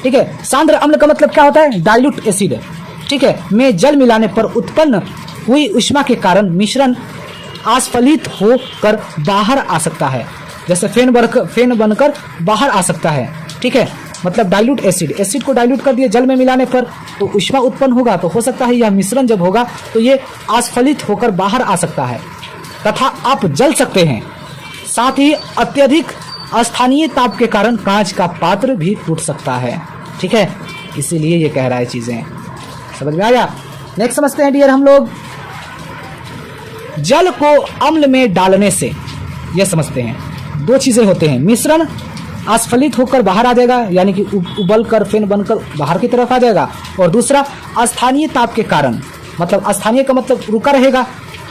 ठीक है। सांद्र अम्ल का मतलब क्या होता है, डाइल्यूट एसिड, ठीक है, में जल मिलाने पर उत्पन्न हुई ऊष्मा के कारण मिश्रण आस्फलित होकर बाहर आ सकता है, जैसे फेन बनकर बाहर आ सकता है, ठीक है। मतलब डाइल्यूट एसिड को डाइल्यूट कर दिए जल में मिलाने पर तो ऊष्मा उत्पन्न होगा, तो हो सकता है यह मिश्रण जब होगा तो ये आस्फलित होकर बाहर आ सकता है तथा आप जल सकते हैं। साथ ही अत्यधिक अस्थानीय ताप के कारण कांच का पात्र भी टूट सकता है, ठीक है। इसीलिए ये कह रहा है चीजें, समझ में आया। नेक्स्ट समझते हैं डियर हम लोग जल को अम्ल में डालने से, ये समझते हैं दो चीजें होते हैं, मिश्रण आस्फलित होकर बाहर आ जाएगा यानी कि उबल कर फेन बनकर बाहर की तरफ आ जाएगा, और दूसरा अस्थानीय ताप के कारण, मतलब अस्थानीय का मतलब रुका रहेगा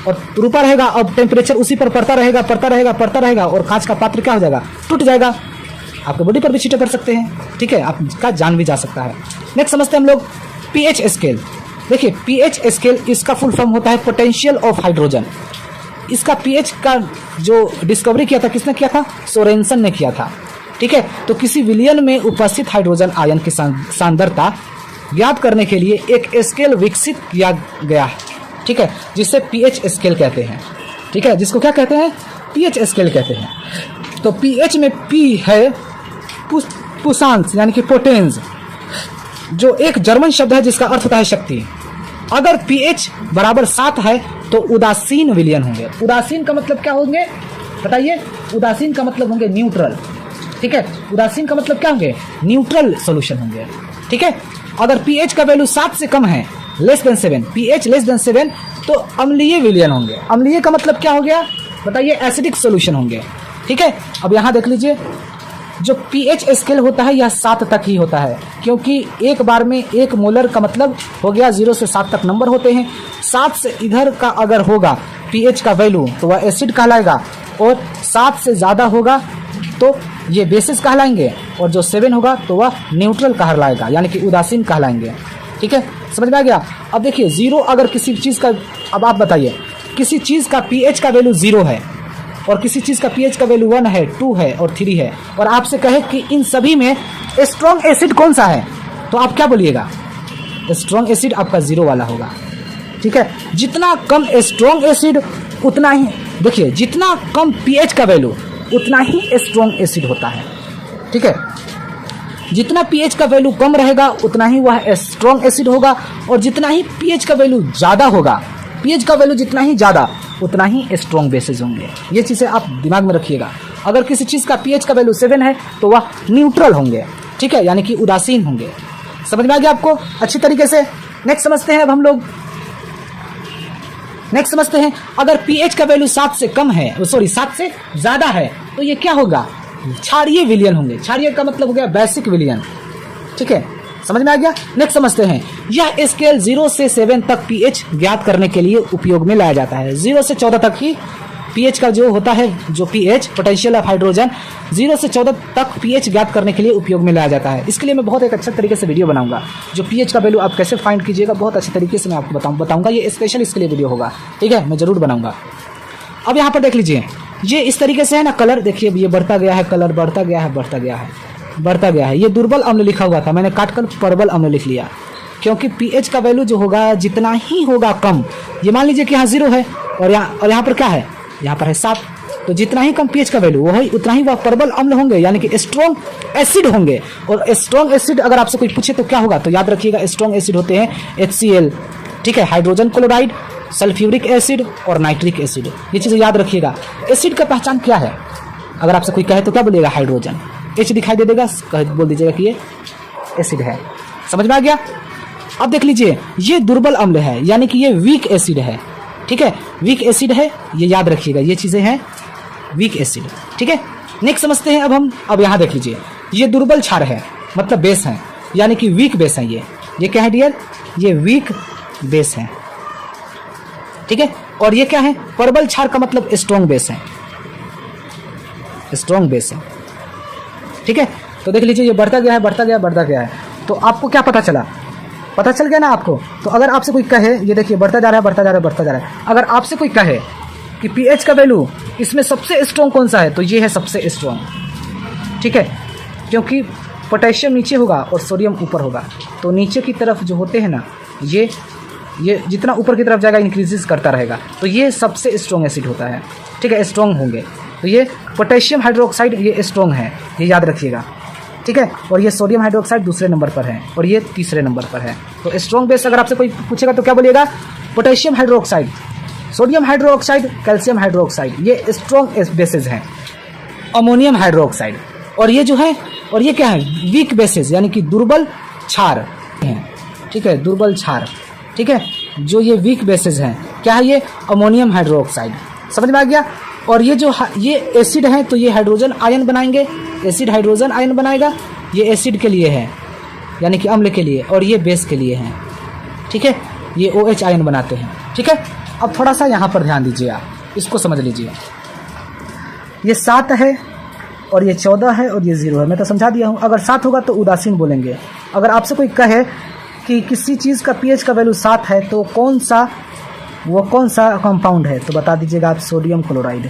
और रुका रहेगा, अब टेम्परेचर उसी पर पड़ता रहेगा और कांच का पात्र क्या हो जाएगा, टूट जाएगा, आपके बॉडी पर भी छींटे पड़ सकते हैं, ठीक है, आपका जान भी जा सकता है। नेक्स्ट समझते हैं हम लोग पीएच स्केल। देखिए पीएच स्केल इसका फुल फॉर्म होता है पोटेंशियल ऑफ हाइड्रोजन। इसका पीएच का जो डिस्कवरी किया था किसने किया था, सोरेनसन ने किया था, ठीक है। तो किसी विलयन में उपस्थित हाइड्रोजन आयन की सांद्रता ज्ञात करने के लिए एक स्केल विकसित किया गया है, ठीक है, जिसे पीएच स्केल कहते हैं, ठीक है, जिसको क्या कहते हैं, पीएच स्केल कहते हैं। तो पीएच में पी है पुशांस यानी कि पोटेंस, जो एक जर्मन शब्द है जिसका अर्थ होता है शक्ति। अगर पीएच बराबर 7 है तो उदासीन विलयन होंगे। उदासीन का मतलब क्या होंगे बताइए, उदासीन का मतलब होंगे न्यूट्रल, ठीक है। उदासीन का मतलब क्या होंगे, न्यूट्रल सॉल्यूशन होंगे, ठीक है। अगर पीएच का वैल्यू 7 से कम है, less than 7, pH less than 7, तो अम्लीय विलयन होंगे। अम्लीय का मतलब क्या हो गया बताइए, एसिडिक सॉल्यूशन होंगे, ठीक है। अब यहाँ देख लीजिए जो पीएच स्केल होता है यह 7 तक ही होता है, क्योंकि एक बार में 1 मोलर का मतलब हो गया 0 से 7 तक नंबर होते हैं। 7 से इधर का अगर होगा पीएच का वैल्यू तो वह एसिड कहलाएगा, और 7 से ज़्यादा होगा तो ये बेसिस कहलाएंगे, और जो 7 होगा तो वह न्यूट्रल कहलाएगा यानी कि उदासीन कहलाएंगे, ठीक है। समझ में आ गया। अब देखिए 0 अगर किसी चीज़ का, अब आप बताइए किसी चीज़ का पीएच का वैल्यू 0 है और किसी चीज़ का पीएच का वैल्यू 1 है, 2 है और 3 है, और आपसे कहे कि इन सभी में स्ट्रॉन्ग एसिड कौन सा है, तो आप क्या बोलिएगा, स्ट्रॉन्ग एसिड आपका 0 वाला होगा, ठीक है। जितना कम स्ट्रॉन्ग एसिड उतना ही, देखिए जितना कम पीएच का वैल्यू उतना ही स्ट्रॉन्ग एसिड होता है, ठीक है। जितना पीएच का वैल्यू कम रहेगा उतना ही वह स्ट्रॉन्ग एसिड होगा, और जितना ही पीएच का वैल्यू ज़्यादा होगा, पीएच का वैल्यू जितना ही ज़्यादा उतना ही स्ट्रॉन्ग बेसिस होंगे। ये चीज़ें आप दिमाग में रखिएगा। अगर किसी चीज़ का पीएच का वैल्यू 7 है तो वह न्यूट्रल होंगे, ठीक है, यानी कि उदासीन होंगे। समझ में आ गया आपको अच्छी तरीके से। नेक्स्ट समझते हैं अब हम लोग, नेक्स्ट समझते हैं अगर पीएच का वैल्यू 7 से कम है, 7 से ज़्यादा है तो ये क्या होगा, क्षारीय विलयन होंगे। क्षारीय का मतलब हो गया बेसिक विलयन, ठीक है, समझ में आ गया। नेक्स्ट समझते हैं यह स्केल 0 से 7 तक पीएच ज्ञात करने के लिए उपयोग में लाया जाता है। 0 से 14 तक ही पीएच का जो होता है, जो पीएच पोटेंशियल ऑफ हाइड्रोजन 0 से 14 तक पीएच ज्ञात करने के लिए उपयोग में लाया जाता है। इसके लिए मैं बहुत एक अच्छा तरीके से वीडियो बनाऊंगा, जो पीएच का वैल्यू आप कैसे फाइंड कीजिएगा बहुत अच्छे तरीके से मैं आपको बताऊंगा। ये स्पेशल इसके लिए वीडियो होगा, ठीक है, मैं जरूर बनाऊंगा। अब यहाँ पर देख लीजिए ये इस तरीके से है ना, कलर देखिए ये बढ़ता गया है, कलर बढ़ता गया है, बढ़ता गया है, बढ़ता गया है। ये दुर्बल अम्ल लिखा हुआ था, मैंने काटकर प्रबल अम्ल लिख लिया, क्योंकि पीएच का वैल्यू जो होगा जितना ही होगा कम, ये मान लीजिए कि यहाँ 0 है और यहाँ पर क्या है, यहाँ पर है 7, तो जितना ही कम पीएच का वैल्यू वही उतना ही वह प्रबल अम्ल होंगे यानी कि स्ट्रॉन्ग एसिड होंगे। और स्ट्रॉन्ग एसिड अगर आपसे कोई पूछे तो क्या होगा, तो याद रखिएगा स्ट्रॉन्ग एसिड होते हैं HCl, ठीक है, हाइड्रोजन क्लोराइड, सल्फ्यूरिक एसिड और नाइट्रिक एसिड। ये चीज़ें याद रखिएगा। एसिड का पहचान क्या है, अगर आपसे कोई कहे तो क्या बोलिएगा, हाइड्रोजन, H दिखाई दे देगा, बोल दीजिएगा कि ये एसिड है। समझ में आ गया। अब देख लीजिए ये दुर्बल अम्ल है यानी कि ये वीक एसिड है, ठीक है, वीक एसिड है, ये याद रखिएगा, ये चीज़ें हैं वीक एसिड, ठीक है। नेक्स्ट समझते हैं अब हम, अब यहाँ देख लीजिए ये दुर्बल क्षार है मतलब बेस है, यानी कि वीक बेस है ये क्या है डियर, ये वीक बेस है, ठीक है। और ये क्या है, प्रबल क्षार का मतलब स्ट्रॉन्ग बेस है, स्ट्रॉन्ग बेस है, ठीक है। तो देख लीजिए ये बढ़ता गया है, बढ़ता गया, बढ़ता गया है। तो आपको क्या पता चला, पता चल गया ना आपको। तो अगर आपसे कोई कहे, ये देखिए बढ़ता जा रहा है, बढ़ता जा रहा है, बढ़ता जा रहा है। अगर आपसे कोई कहे कि पीएच का वैल्यू इसमें सबसे स्ट्रॉन्ग कौन सा है, तो ये है सबसे स्ट्रॉन्ग, ठीक है। क्योंकि पोटेशियम नीचे होगा और सोडियम ऊपर होगा, तो नीचे की तरफ जो होते हैं ना, ये जितना ऊपर की तरफ जाएगा इंक्रीजेस करता रहेगा, तो ये सबसे स्ट्रॉन्ग एसिड होता है, ठीक है, स्ट्रॉन्ग होंगे। तो ये पोटेशियम हाइड्रोक्साइड ये स्ट्रॉन्ग है, ये याद रखिएगा, ठीक है। और ये सोडियम हाइड्रोक्साइड दूसरे नंबर पर है और ये तीसरे नंबर पर है। तो स्ट्रॉन्ग बेस अगर आपसे कोई पूछेगा तो क्या बोलिएगा, potassium hydroxide, sodium hydroxide, calcium hydroxide, ये स्ट्रॉन्ग बेसेस हैं। अमोनियम हाइड्रोक्साइड, और ये जो है, और ये क्या है, वीक बेसेस, यानी कि दुर्बल क्षार हैं, ठीक है, दुर्बल क्षार, ठीक है। जो ये वीक बेसेस हैं, क्या है ये, अमोनियम हाइड्रोक्साइड, समझ में आ गया। और ये जो ये एसिड है, तो ये हाइड्रोजन आयन बनाएंगे, एसिड हाइड्रोजन आयन बनाएगा, ये एसिड के लिए है यानी कि अम्ल के लिए, और ये बेस के लिए है, ठीक है, ये OH आयन बनाते हैं, ठीक है। अब थोड़ा सा यहाँ पर ध्यान दीजिए, आप इसको समझ लीजिए। ये 7 है और ये 14 है और ये 0 है, मैं तो समझा दिया हूँ। अगर 7 होगा तो उदासीन बोलेंगे। अगर आपसे कोई कहे कि किसी चीज़ का pH का वैल्यू 7 है तो कौन सा कंपाउंड है, तो बता दीजिएगा आप, सोडियम क्लोराइड,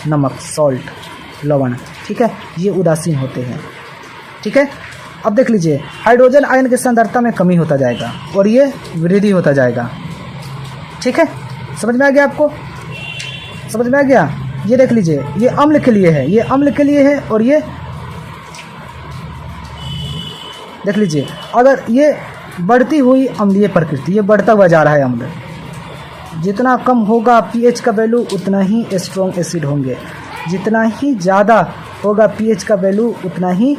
नमक, सॉल्ट, लवण, ठीक है, ये उदासीन होते हैं, ठीक है। अब देख लीजिए, हाइड्रोजन आयन की सांद्रता में कमी होता जाएगा और ये वृद्धि होता जाएगा, ठीक है। समझ में आ गया आपको, समझ में आ गया। ये देख लीजिए, ये अम्ल के लिए है, ये अम्ल के लिए है, और ये देख लीजिए, अगर ये बढ़ती हुई अम्लीय प्रकृति, ये बढ़ता हुआ जा रहा है अम्ल, जितना कम होगा pH का वैल्यू उतना ही स्ट्रॉन्ग एसिड होंगे, जितना ही ज़्यादा होगा pH का वैल्यू उतना ही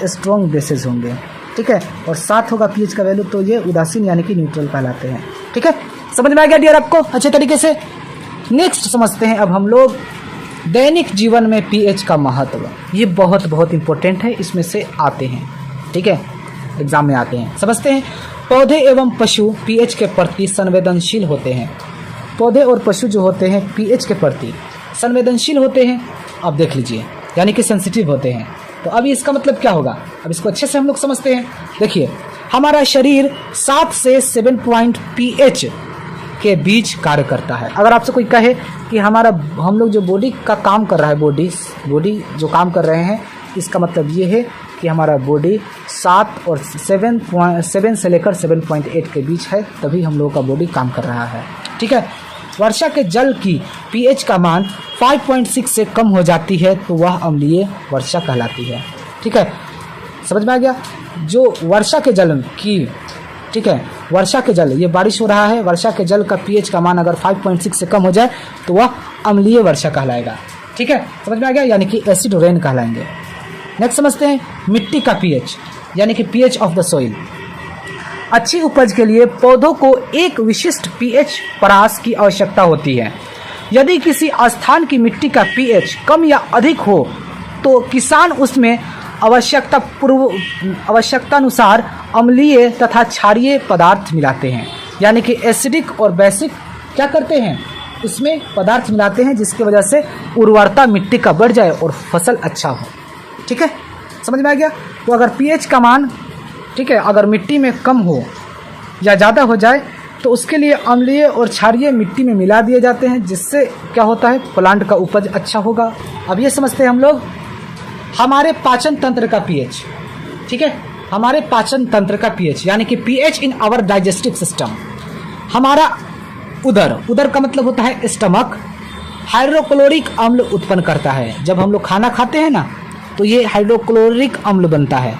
स्ट्रॉन्ग बेसेस होंगे, ठीक है। और 7 होगा pH का वैल्यू तो ये उदासीन यानी कि न्यूट्रल कहलाते हैं, ठीक है। समझ में आ गया डियर आपको अच्छे तरीके से। नेक्स्ट समझते हैं अब हम लोग दैनिक जीवन में pH का महत्व। ये बहुत बहुत इंपॉर्टेंट है, इसमें से आते हैं, ठीक है, एग्जाम में आते हैं। समझते हैं, पौधे एवं पशु pH के प्रति संवेदनशील होते हैं। पौधे और पशु जो होते हैं pH के प्रति संवेदनशील होते हैं। अब देख लीजिए, यानी कि सेंसिटिव होते हैं। तो अभी इसका मतलब क्या होगा, अब इसको अच्छे से हम लोग समझते हैं। देखिए, हमारा शरीर 7 से 7 पॉइंट pH के बीच कार्य करता है। अगर आपसे कोई कहे कि हम लोग जो बॉडी का काम कर रहा है, बॉडी जो काम कर रहे हैं, इसका मतलब ये है कि हमारा बॉडी 7 और 7 से लेकर 7.8 के बीच है, तभी हम लोगों का बॉडी काम कर रहा है, ठीक है। वर्षा के जल की pH का मान 5.6 से कम हो जाती है तो वह अम्लीय वर्षा कहलाती है, ठीक है। समझ में आ गया। जो वर्षा के जल की, ठीक है, वर्षा के जल, ये बारिश हो रहा है, वर्षा के जल का pH का मान अगर 5.6 से कम हो जाए तो वह अम्लीय वर्षा कहलाएगा, ठीक है। समझ में आ गया, यानी कि एसिड रेन कहलाएंगे। नेक्स्ट समझते हैं मिट्टी का pH, यानी कि pH ऑफ द सोइल। अच्छी उपज के लिए पौधों को एक विशिष्ट pH परास की आवश्यकता होती है। यदि किसी स्थान की मिट्टी का pH कम या अधिक हो तो किसान उसमें आवश्यकतानुसार अम्लीय तथा क्षारीय पदार्थ मिलाते हैं, यानी कि एसिडिक और बेसिक क्या करते हैं, इसमें पदार्थ मिलाते हैं, जिसकी वजह से उर्वरता मिट्टी का बढ़ जाए और फसल अच्छा हो, ठीक है। समझ में आ गया। तो अगर pH का मान, ठीक है, अगर मिट्टी में कम हो या ज़्यादा हो जाए तो उसके लिए अम्लीय और क्षारीय मिट्टी में मिला दिए जाते हैं, जिससे क्या होता है, प्लांट का उपज अच्छा होगा। अब ये समझते हैं हम लोग हमारे पाचन तंत्र का pH, ठीक है, हमारे पाचन तंत्र का pH, यानी कि pH in our digestive system. हमारा उदर का मतलब होता है स्टमक, हाइड्रोक्लोरिक अम्ल उत्पन्न करता है। जब हम लोग खाना खाते हैं ना, तो ये हाइड्रोक्लोरिक अम्ल बनता है।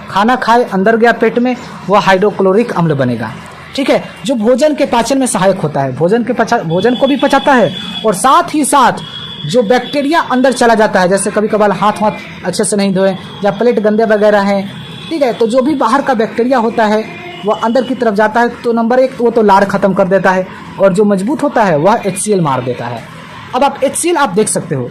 खाना खाए, अंदर गया पेट में, वह हाइड्रोक्लोरिक अम्ल बनेगा, ठीक है, जो भोजन के पाचन में सहायक होता है। भोजन को भी पचाता है, और साथ ही साथ जो बैक्टीरिया अंदर चला जाता है, जैसे कभी कभार हाथ अच्छे से नहीं धोए या प्लेट गंदे वगैरह हैं, ठीक है, तो जो भी बाहर का बैक्टीरिया होता है वह अंदर की तरफ जाता है, तो नंबर 1 वो तो लार खत्म कर देता है, और जो मजबूत होता है वह HCl मार देता है। अब आप HCl आप देख सकते हो,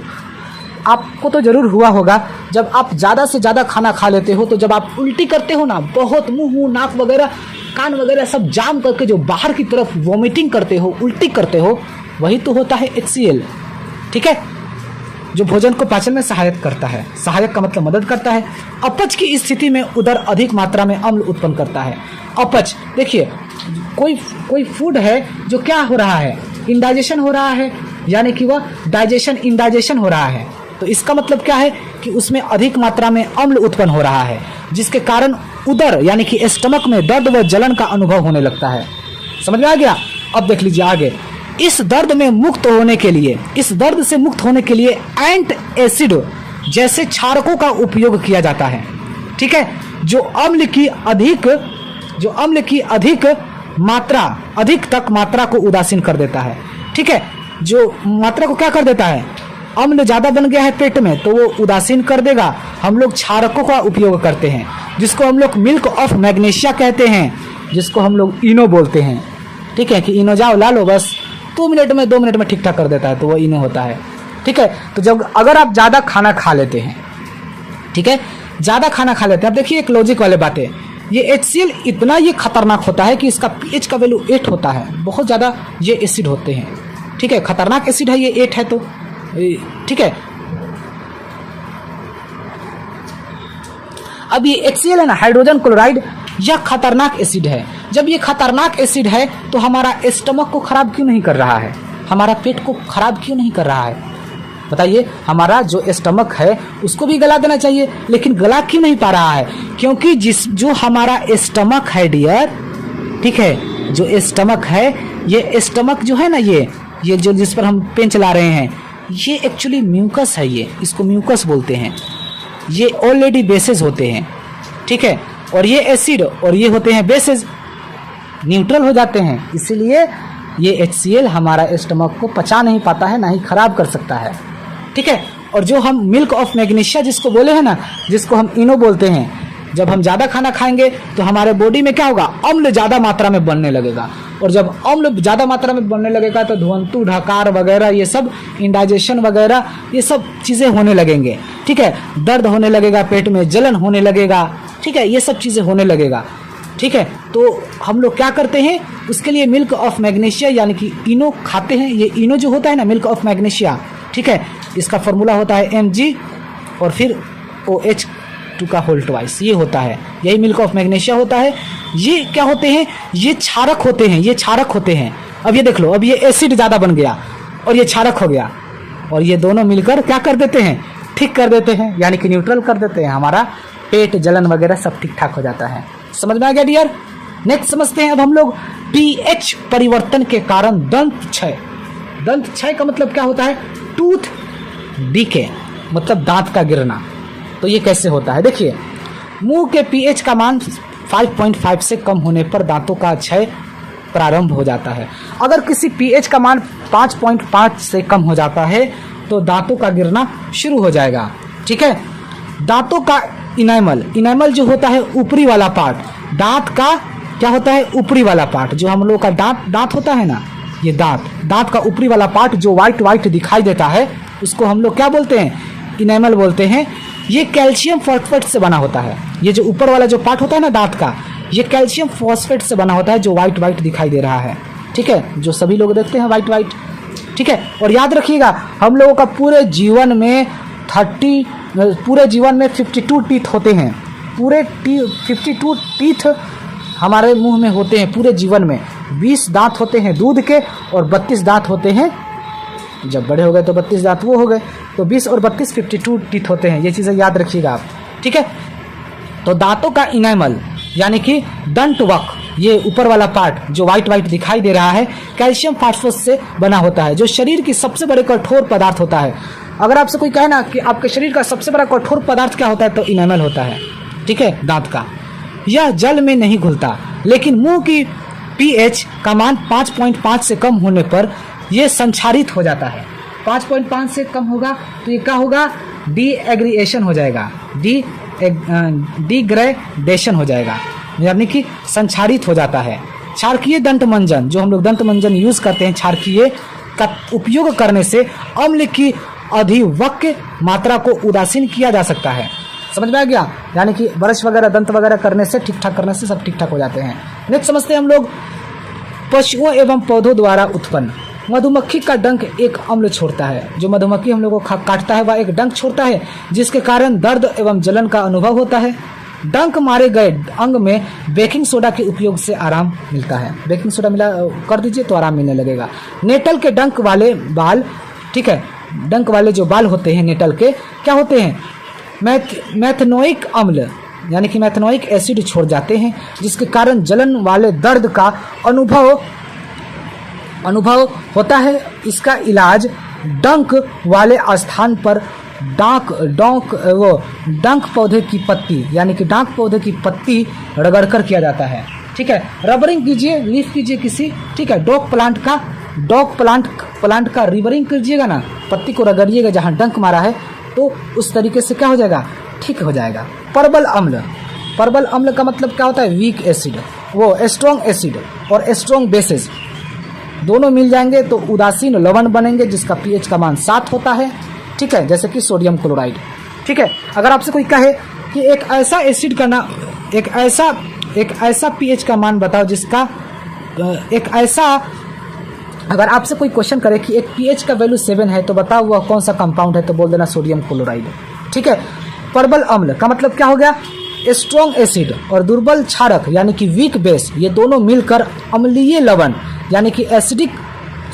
आपको तो ज़रूर हुआ होगा, जब आप ज़्यादा से ज़्यादा खाना खा लेते हो तो जब आप उल्टी करते हो ना, बहुत मुंह नाक वगैरह कान वगैरह सब जाम करके जो बाहर की तरफ वॉमिटिंग करते हो, उल्टी करते हो, वही तो होता है HCl। ठीक है, जो भोजन को पाचन में सहायक करता है। सहायक का मतलब मदद करता है। अपच की स्थिति में उदर अधिक मात्रा में अम्ल उत्पन्न करता है। अपच, देखिए कोई फूड है जो क्या हो रहा है, इंडाइजेशन हो रहा है, यानी कि वह इंडाइजेशन हो रहा है, तो इसका मतलब क्या है कि उसमें अधिक मात्रा में अम्ल उत्पन्न हो रहा है, जिसके कारण उदर यानी कि स्टमक में दर्द व जलन का अनुभव होने लगता है। समझ में आ गया? अब देख लीजिए आगे। इस दर्द से मुक्त होने के लिए एंट एसिड जैसे क्षारकों का उपयोग किया जाता है। ठीक है, जो अम्ल की अधिक तक मात्रा को उदासीन कर देता है। ठीक है, जो मात्रा को क्या कर देता है, अम्ल ज़्यादा बन गया है पेट में तो वो उदासीन कर देगा। हम लोग क्षारकों का उपयोग करते हैं, जिसको हम लोग मिल्क ऑफ मैग्नीशिया कहते हैं, जिसको हम लोग इनो बोलते हैं। ठीक है, कि इनो जाओ ला लो, बस 2 मिनट में ठीक ठाक कर देता है, तो वो इनो होता है। ठीक है, तो जब अगर आप ज़्यादा खाना खा लेते हैं, ठीक है, ज़्यादा खाना खा लेते हैं, अब देखिए एक लॉजिक वाले बातें, ये HCl इतना ये खतरनाक होता है कि इसका pH का वैल्यू 8 होता है, बहुत ज़्यादा ये एसिड होते हैं। ठीक है, खतरनाक एसिड है ये, 8 है तो ठीक है। अब ये HCl है ना, हाइड्रोजन क्लोराइड, यह खतरनाक एसिड है। जब ये खतरनाक एसिड है तो हमारा स्टमक को खराब क्यों नहीं कर रहा है, हमारा पेट को खराब क्यों नहीं कर रहा है? बताइए, हमारा जो स्टमक है उसको भी गला देना चाहिए, लेकिन गला क्यों नहीं पा रहा है? क्योंकि जो हमारा स्टमक है डियर, ठीक है, जो स्टमक है, ये स्टमक जो है ना, ये जो जिस पर हम पेन चला रहे हैं, ये एक्चुअली म्यूकस है, ये इसको म्यूकस बोलते हैं। ये ऑलरेडी बेसेस होते हैं। ठीक है, और ये एसिड और ये होते हैं बेसेस, न्यूट्रल हो जाते हैं, इसीलिए ये HCl हमारा स्टमक को पचा नहीं पाता है, ना ही खराब कर सकता है। ठीक है, और जो हम मिल्क ऑफ मैग्नीशिया जिसको बोले हैं ना, जिसको हम इनो बोलते हैं, जब हम ज़्यादा खाना खाएंगे तो हमारे बॉडी में क्या होगा, अम्ल ज़्यादा मात्रा में बनने लगेगा, और जब अम्ल ज़्यादा मात्रा में बनने लगेगा तो धुंतु ढकार वगैरह, ये सब इंडाइजेशन वगैरह, ये सब चीज़ें होने लगेंगे। ठीक है, दर्द होने लगेगा, पेट में जलन होने लगेगा। ठीक है, ये सब चीज़ें होने लगेगा। ठीक है, तो हम लोग क्या करते हैं, उसके लिए मिल्क ऑफ मैग्नीशिया यानी कि इनो खाते हैं। ये इनो जो होता है ना, मिल्क ऑफ मैग्नीशिया, ठीक है, इसका फॉर्मूला होता है Mg और फिर OH2 का होल ट्वाइस, ये होता है, यही मिल्क ऑफ मैग्नीशिया होता है। ये क्या होते हैं, ये क्षारक होते हैं, ये क्षारक होते हैं। अब ये देख लो, अब ये एसिड ज़्यादा बन गया और ये क्षारक हो गया, और ये दोनों मिलकर क्या कर देते हैं, ठीक कर देते हैं, यानी कि न्यूट्रल कर देते हैं। हमारा पेट जलन वगैरह सब ठीक ठाक हो जाता है। समझ में आ गया डियर? नेक्स्ट समझते हैं अब हम लोग pH परिवर्तन के कारण दंत क्षय। दंत क्षय का मतलब क्या होता है, टूथ डीके, मतलब दांत का गिरना। तो ये कैसे होता है, देखिए, मुंह के pH का मान 5.5 से कम होने पर दांतों का क्षय प्रारंभ हो जाता है। अगर किसी pH का मान 5.5 से कम हो जाता है तो दांतों का गिरना शुरू हो जाएगा। ठीक है, दांतों का इनामल जो होता है ऊपरी वाला पार्ट, दांत का क्या होता है, ऊपरी वाला पार्ट, जो हम लोग का दांत होता है ना, ये दांत का ऊपरी वाला पार्ट जो व्हाइट दिखाई देता है, उसको हम लोग क्या बोलते हैं, इनेमल बोलते हैं। ये कैल्शियम फॉस्फेट से बना होता है। ये जो ऊपर वाला जो पार्ट होता है ना दांत का, ये कैल्शियम फॉस्फेट से बना होता है, जो व्हाइट दिखाई दे रहा है। ठीक है, जो सभी लोग देखते हैं व्हाइट। ठीक है, और याद रखिएगा, हम लोगों का पूरे जीवन में 52 टीथ होते हैं। पूरे 52 टीथ हमारे मुंह में होते हैं पूरे जीवन में। 20 दांत होते हैं दूध के और 32 दांत होते हैं, जब बड़े हो गए तो 32 दांत वो हो गए, तो 20 और 32 52 टीथ होते हैं। ये चीज़ें याद रखिएगा आप। ठीक है, तो दांतों का इनामल यानी कि दंतवक, ये ऊपर वाला पार्ट जो व्हाइट दिखाई दे रहा है, कैल्शियम फास्फोरस से बना होता है, जो शरीर की सबसे बड़े कठोर पदार्थ होता है। अगर आपसे कोई कहे ना कि आपके शरीर का सबसे बड़ा कठोर पदार्थ क्या होता है, तो इनामल होता है। ठीक है, दांत का। यह जल में नहीं घुलता, लेकिन मुंह की pH का मान 5.5 से कम होने पर यह संक्षारित हो जाता है। 5.5 से कम होगा तो ये क्या होगा, डीएग्रीएशन हो जाएगा, डिग्रेडेशन हो जाएगा, यानी कि संक्षारित हो जाता है। क्षारकीय दंत मंजन, जो हम लोग दंत मंजन यूज करते हैं, क्षारकीय का उपयोग करने से अम्ल की अधिवक्य मात्रा को उदासीन किया जा सकता है। समझ में आ गया? यानी कि ब्रश वगैरह दंत वगैरह करने से, ठीक ठाक करने से सब ठीक ठाक हो जाते हैं। नेक्स्ट समझते हैं हम लोग पशुओं एवं पौधों द्वारा उत्पन्न। मधुमक्खी का डंक एक अम्ल छोड़ता है। जो मधुमक्खी हम लोगों को काटता है वह एक डंक छोड़ता है जिसके कारण दर्द एवं जलन का अनुभव होता है। डंक मारे गए अंग में बेकिंग सोडा के उपयोग से आराम मिलता है। बेकिंग सोडा मिला कर दीजिए तो आराम मिलने लगेगा। नेटल के डंक वाले बाल, ठीक है, डंक वाले जो बाल होते हैं नेटल के, क्या होते हैं? मैथनोइक अम्ल यानी कि मैथनोइक एसिड छोड़ जाते हैं जिसके कारण जलन वाले दर्द का अनुभव होता है। इसका इलाज डंक वाले स्थान पर डंक पौधे की पत्ती यानी कि डांक पौधे की पत्ती रगड़कर किया जाता है। ठीक है, रबरिंग कीजिए, लीफ कीजिए किसी, ठीक है, डॉग प्लांट का रिबरिंग कीजिएगा ना, पत्ती को रगड़िएगा जहाँ डंक मारा है तो उस तरीके से क्या हो जाएगा? ठीक हो जाएगा। परबल अम्ल का मतलब क्या होता है? वीक एसिड, वो स्ट्रॉन्ग एसिड और स्ट्रॉन्ग बेसेस दोनों मिल जाएंगे तो उदासीन लवण बनेंगे जिसका पीएच का मान 7 होता है। ठीक है, जैसे कि सोडियम क्लोराइड। ठीक है, अगर आपसे कोई कहे कि एक ऐसा एसिड का नाम, एक ऐसा पीएच का मान बताओ जिसका अगर आपसे कोई क्वेश्चन करे कि एक पीएच का वैल्यू 7 है तो बताओ वह कौन सा कंपाउंड है, तो बोल देना सोडियम क्लोराइड। ठीक है, परबल अम्ल का मतलब क्या हो गया? स्ट्रॉन्ग एसिड और दुर्बल क्षारक यानी कि वीक बेस, ये दोनों मिलकर अम्लीय लवण यानी कि एसिडिक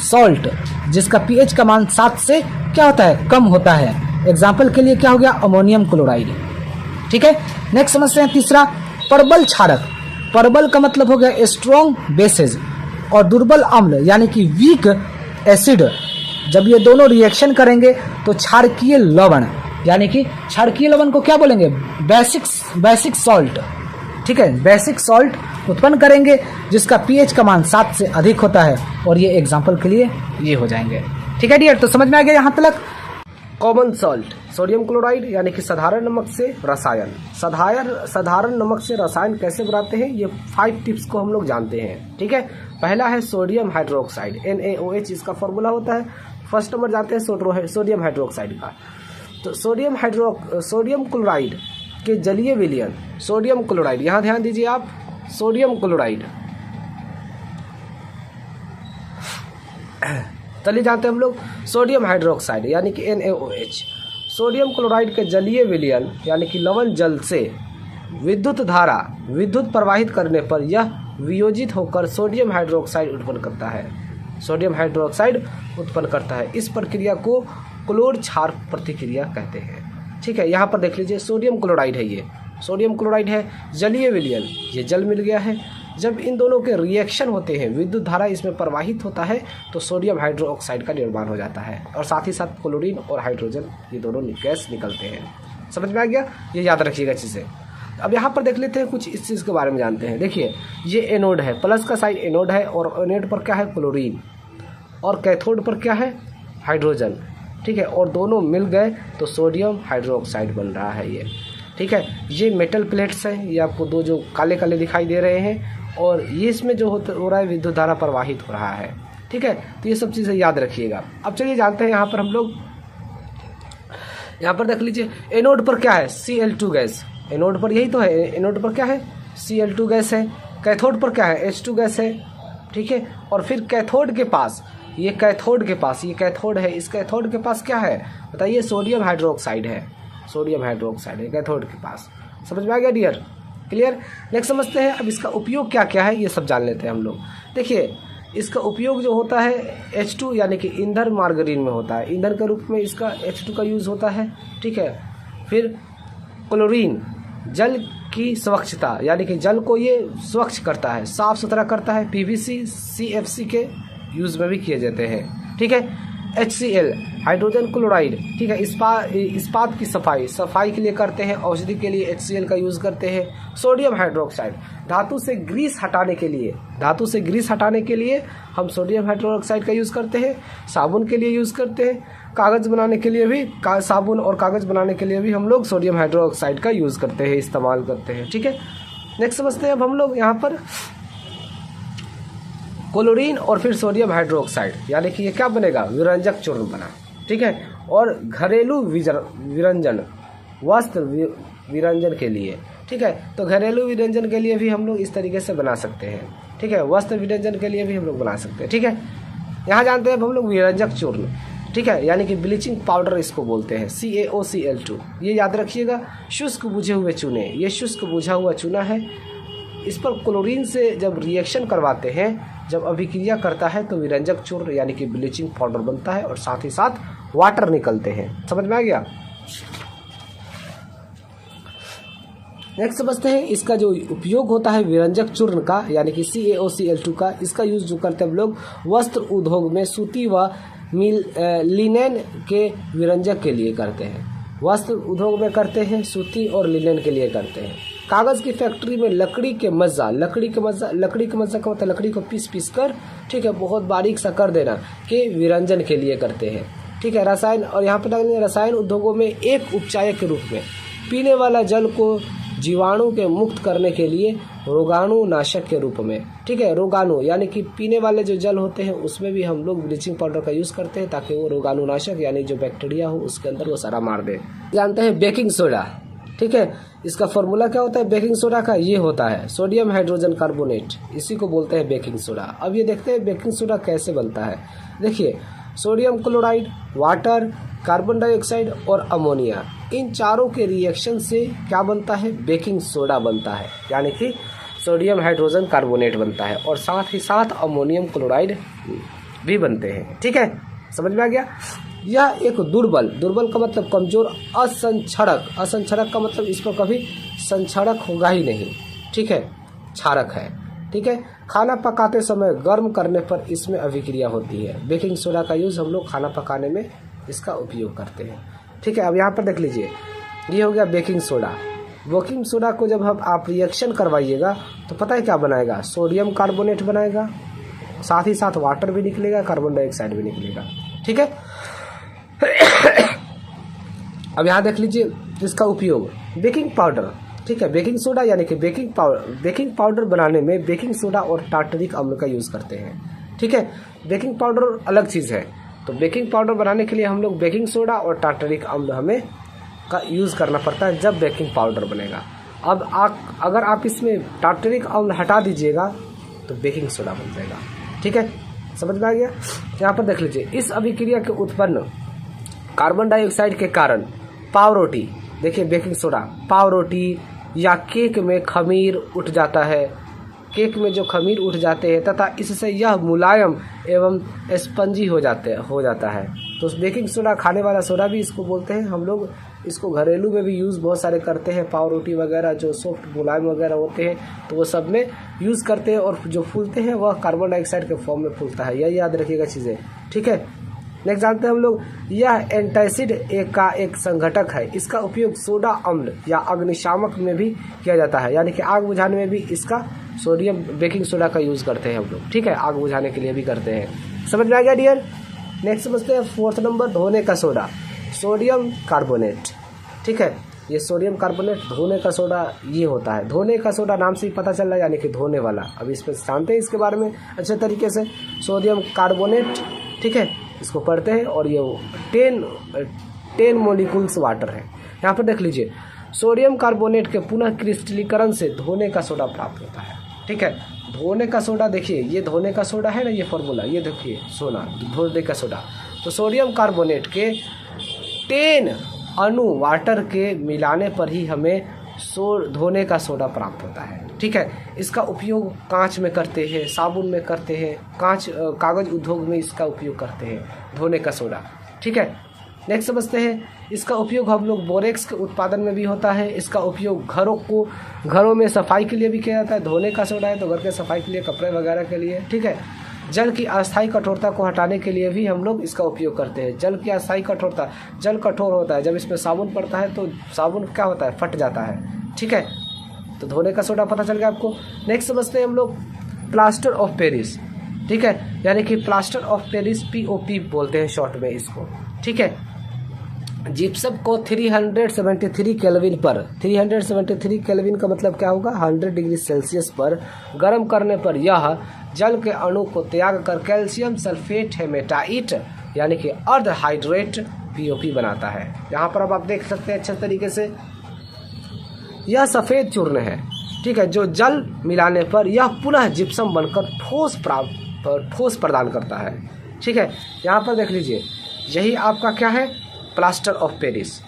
सॉल्ट जिसका पीएच का मान 7 से क्या होता है? कम होता है। एग्जाम्पल के लिए क्या हो गया? Ammonium chloride. ठीक है, नेक्स्ट समझते हैं तीसरा, परबल क्षारक। परबल का मतलब हो गया स्ट्रॉन्ग बेसेज और दुर्बल अम्ल यानी कि वीक एसिड। जब ये दोनों रिएक्शन करेंगे तो क्षारकीय लवण यानी कि क्षारकीय लवण को क्या बोलेंगे? Basic salt. ठीक है, बेसिक सॉल्ट उत्पन्न करेंगे जिसका पीएच का मान 7 से अधिक होता है और ये एग्जाम्पल के लिए ये हो जाएंगे। ठीक है डियर, तो समझ में आ गया यहाँ तक? कॉमन सॉल्ट, सोडियम क्लोराइड यानी कि साधारण नमक से रसायन। साधारण नमक से रसायन कैसे बनाते हैं, ये 5 टिप्स को हम लोग जानते हैं। ठीक है, पहला है सोडियम हाइड्रोक्साइड, NaOH इसका फॉर्मूला होता है। फर्स्ट नंबर जाते हैं सोडियम हाइड्रोक्साइड का। तो सोडियम क्लोराइड के जलीय विलयन, सोडियम क्लोराइड, यहाँ ध्यान दीजिए आप, सोडियम क्लोराइड, चलिए जानते हैं हम लोग सोडियम हाइड्रोक्साइड यानी कि NaOH। सोडियम क्लोराइड के जलीय विलयन यानी कि लवण जल से विद्युत प्रवाहित करने पर यह वियोजित होकर सोडियम हाइड्रोक्साइड उत्पन्न करता है। इस प्रक्रिया को क्लोर क्षार प्रतिक्रिया कहते हैं। ठीक है, यहाँ पर देख लीजिए, सोडियम क्लोराइड है, ये सोडियम क्लोराइड है, जलीय विलयन, ये जल मिल गया है। जब इन दोनों के रिएक्शन होते हैं, विद्युत धारा इसमें प्रवाहित होता है तो सोडियम हाइड्रोक्साइड का निर्माण हो जाता है और साथ ही साथ क्लोरीन और हाइड्रोजन ये दोनों गैस निकलते हैं। समझ में आ गया? ये याद रखिएगा चीज़ें। अब यहाँ पर देख लेते हैं, कुछ इस चीज़ के बारे में जानते हैं। देखिए, ये एनोड है, प्लस का साइड एनोड है और एनोड पर क्या है? क्लोरीन, और कैथोड पर क्या है? हाइड्रोजन। ठीक है, और दोनों मिल गए तो सोडियम हाइड्रोक्साइड बन रहा है ये। ठीक है, ये मेटल प्लेट्स हैं, ये आपको दो जो काले काले दिखाई दे रहे हैं, और ये इसमें जो हो रहा है विद्युत धारा प्रवाहित हो रहा है। ठीक है, तो ये सब चीज़ें याद रखिएगा। अब चलिए जानते हैं, यहाँ पर हम लोग, यहाँ पर देख लीजिए, एनोड पर क्या है? Cl2 गैस, एनोड पर यही तो है, एनोड पर क्या है? Cl2 गैस है। कैथोड पर क्या है? H2 गैस है। ठीक है, और फिर कैथोड के पास, ये कैथोड है, इस कैथोड के पास क्या है बताइए? सोडियम हाइड्रोक्साइड है, कैथोड के पास। समझ में आ गया डियर? क्लियर? नेक्स्ट समझते हैं अब इसका उपयोग क्या क्या है, ये सब जान लेते हैं हम लोग। देखिए, इसका उपयोग जो होता है H2 यानी कि ईंधन मार्गरीन में होता है, ईंधन के रूप में इसका H2 का यूज़ होता है। ठीक है, फिर क्लोरीन, जल की स्वच्छता यानी कि जल को ये स्वच्छ करता है, साफ सुथरा करता है। PVC, CFC के यूज़ में भी किए जाते हैं। ठीक है, HCl, हाइड्रोजन क्लोराइड, ठीक है, इस्पात की सफाई के लिए करते हैं। औषधि के लिए HCl का यूज़ करते हैं। सोडियम हाइड्रोक्साइड, धातु से ग्रीस हटाने के लिए हम सोडियम हाइड्रोक्साइड का यूज़ करते हैं। साबुन के लिए यूज़ करते हैं। कागज़ बनाने के लिए भी, साबुन और कागज़ बनाने के लिए भी हम लोग सोडियम हाइड्रोक्साइड का यूज़ करते हैं, इस्तेमाल करते हैं। ठीक है, नेक्स्ट समझते हैं अब हम लोग यहाँ पर क्लोरीन और फिर सोडियम हाइड्रोक्साइड यानी कि ये क्या बनेगा? विरंजक चूर्ण बना। ठीक है। और घरेलू विरंजन, वस्त्र विरंजन के लिए, ठीक है। तो घरेलू विरंजन के लिए भी हम लोग इस तरीके से बना सकते हैं, ठीक है। वस्त्र विरंजन के लिए भी हम लोग बना सकते हैं, ठीक है। यहाँ जानते हैं हम लोग विरंजक चूर्ण, ठीक है, यानी कि ब्लीचिंग पाउडर इसको बोलते हैं, CaOCl2। ये याद रखिएगा, शुष्क बुझे हुए चूने, ये शुष्क बुझा हुआ चूना है। इस पर क्लोरीन से जब रिएक्शन करवाते हैं, जब अभिक्रिया करता है तो विरंजक चूर्ण यानी कि ब्लीचिंग पाउडर बनता है और साथ ही साथ वाटर निकलते हैं। समझ में आ गया। नेक्स्ट समझते हैं इसका जो उपयोग होता है विरंजक चूर्ण का यानी कि CaOCl2 का, इसका यूज जो करते हैं हम लोग वस्त्र उद्योग में सूती व लिनेन के विरंजक के लिए करते हैं। वस्त्र उद्योग में करते हैं, सूती और लिनेन के लिए करते हैं। कागज़ की फैक्ट्री में लकड़ी के मज्जा का मतलब लकड़ी को पीस कर, ठीक है, बहुत बारीक सा कर देना के विरंजन के लिए करते हैं, ठीक है। रसायन, और यहाँ पर रसायन उद्योगों में एक उपचायक के रूप में पीने वाला जल को जीवाणु के मुक्त करने के लिए रोगाणु नाशक के रूप में, ठीक है। रोगाणु यानी कि पीने वाले जो जल होते हैं उसमें भी हम लोग ब्लीचिंग पाउडर का यूज़ करते हैं ताकि वो रोगाणु नाशक यानी जो बैक्टीरिया हो उसके अंदर वो सारा मार दे। जानते हैं बेकिंग सोडा, ठीक है। इसका फॉर्मूला क्या होता है बेकिंग सोडा का? ये होता है सोडियम हाइड्रोजन कार्बोनेट, इसी को बोलते हैं बेकिंग सोडा। अब ये देखते हैं बेकिंग सोडा कैसे बनता है। देखिए, sodium chloride, water, carbon dioxide और अमोनिया, इन चारों के रिएक्शन से क्या बनता है? बेकिंग सोडा बनता है, यानी कि सोडियम हाइड्रोजन कार्बोनेट बनता है और साथ ही साथ अमोनियम क्लोराइड भी बनते हैं, ठीक है। समझ में आ गया। यह एक दुर्बल का मतलब कमजोर, असंक्षारक का मतलब इस पर कभी संक्षारक होगा ही नहीं, ठीक है, क्षारक है, ठीक है। खाना पकाते समय गर्म करने पर इसमें अभिक्रिया होती है। बेकिंग सोडा का यूज़ हम लोग खाना पकाने में इसका उपयोग करते हैं, ठीक है। अब यहाँ पर देख लीजिए, ये हो गया बेकिंग सोडा। बेकिंग सोडा को जब आप रिएक्शन करवाइएगा तो पता है क्या बनाएगा? सोडियम कार्बोनेट बनाएगा, साथ ही साथ वाटर भी निकलेगा, कार्बन डाइऑक्साइड भी निकलेगा, ठीक है। अब यहाँ देख लीजिए इसका उपयोग बेकिंग पाउडर, ठीक है। बेकिंग सोडा यानी कि बेकिंग पाउडर बनाने में बेकिंग सोडा और टार्टरिक अम्ल का यूज़ करते हैं, ठीक है। बेकिंग पाउडर अलग चीज़ है, तो बेकिंग पाउडर बनाने के लिए हम लोग बेकिंग सोडा और टार्टरिक अम्ल हमें का यूज़ करना पड़ता है जब बेकिंग पाउडर बनेगा। अब अगर आप इसमें टार्टरिक अम्ल हटा दीजिएगा तो बेकिंग सोडा बन जाएगा, ठीक है। समझ में आ गया। यहाँ पर देख लीजिए, इस अभिक्रिया के उत्पन्न कार्बन डाइऑक्साइड के कारण पाव रोटी, देखिए बेकिंग सोडा, पाव रोटी या केक में खमीर उठ जाता है, केक में जो खमीर उठ जाते हैं तथा इससे यह मुलायम एवं स्पंजी हो जाता है। तो बेकिंग सोडा खाने वाला सोडा भी इसको बोलते हैं। हम लोग इसको घरेलू में भी यूज़ बहुत सारे करते हैं, पाव रोटी वगैरह जो सॉफ्ट मुलायम वगैरह होते हैं तो वो सब में यूज़ करते हैं, और जो फूलते हैं वह कार्बन डाइऑक्साइड के फॉर्म में फूलता है। यह याद रखिएगा चीज़ें, ठीक है। नेक्स्ट जानते हैं हम लोग, यह एंटासिड का एक संघटक है। इसका उपयोग सोडा अम्ल या अग्निशामक में भी किया जाता है, यानी कि आग बुझाने में भी इसका सोडियम बेकिंग सोडा का यूज़ करते हैं हम लोग, ठीक है। आग बुझाने के लिए भी करते हैं। समझ में आ गया डियर। नेक्स्ट समझते हैं 4th नंबर, धोने का सोडा, सोडियम कार्बोनेट, ठीक है। ये सोडियम कार्बोनेट धोने का सोडा ये होता है। धोने का सोडा नाम से ही पता चल रहा है, यानी कि धोने वाला। अब इस पर जानते हैं इसके बारे में अच्छे तरीके से। सोडियम कार्बोनेट, ठीक है, इसको पढ़ते हैं, और ये 10 मोलिकुल्स वाटर है। यहाँ पर देख लीजिए, सोडियम कार्बोनेट के पुनः क्रिस्टलीकरण से धोने का सोडा प्राप्त होता है, ठीक है। धोने का सोडा, देखिए ये धोने का सोडा है ना, ये फॉर्मूला, ये देखिए सोना धोने का सोडा। तो सोडियम कार्बोनेट के 10 अणु वाटर के मिलाने पर ही हमें धोने का सोडा प्राप्त होता है, ठीक है। इसका उपयोग कांच में करते हैं, साबुन में करते हैं, कागज उद्योग में इसका उपयोग करते हैं, धोने का सोडा, ठीक है। नेक्स्ट समझते हैं, इसका उपयोग हम लोग बोरेक्स के उत्पादन में भी होता है। इसका उपयोग घरों में सफाई के लिए भी किया जाता है। धोने का सोडा है तो घर के सफाई के लिए, कपड़े वगैरह के लिए, ठीक है। जल की अस्थायी कठोरता को हटाने के लिए भी हम लोग इसका उपयोग करते हैं। जल की अस्थायी कठोरता, जल कठोर होता है, जब इसमें साबुन पड़ता है तो साबुन क्या होता है? फट जाता है, ठीक है। तो धोने का सोडा पता चल गया आपको। नेक्स्ट समझते हैं हम लोग प्लास्टर ऑफ पेरिस, ठीक है, यानी कि प्लास्टर ऑफ पेरिस, POP बोलते हैं शॉर्ट में इसको, ठीक है। जिप्सम को 373 केल्विन पर, 373 केल्विन का मतलब क्या होगा? 100 डिग्री सेल्सियस पर गर्म करने पर यह जल के अणु को त्याग कर कैल्शियम सल्फेट हेमेटाइट यानी कि अर्ध हाइड्रेट POP बनाता है। यहाँ पर अब आप देख सकते हैं अच्छे तरीके से, यह सफ़ेद चूर्ण है, ठीक है, जो जल मिलाने पर यह पुनः जिप्सम बनकर ठोस प्रदान करता है। ठीक है, यहाँ पर देख लीजिए, यही आपका क्या है, प्लास्टर ऑफ पेरिस।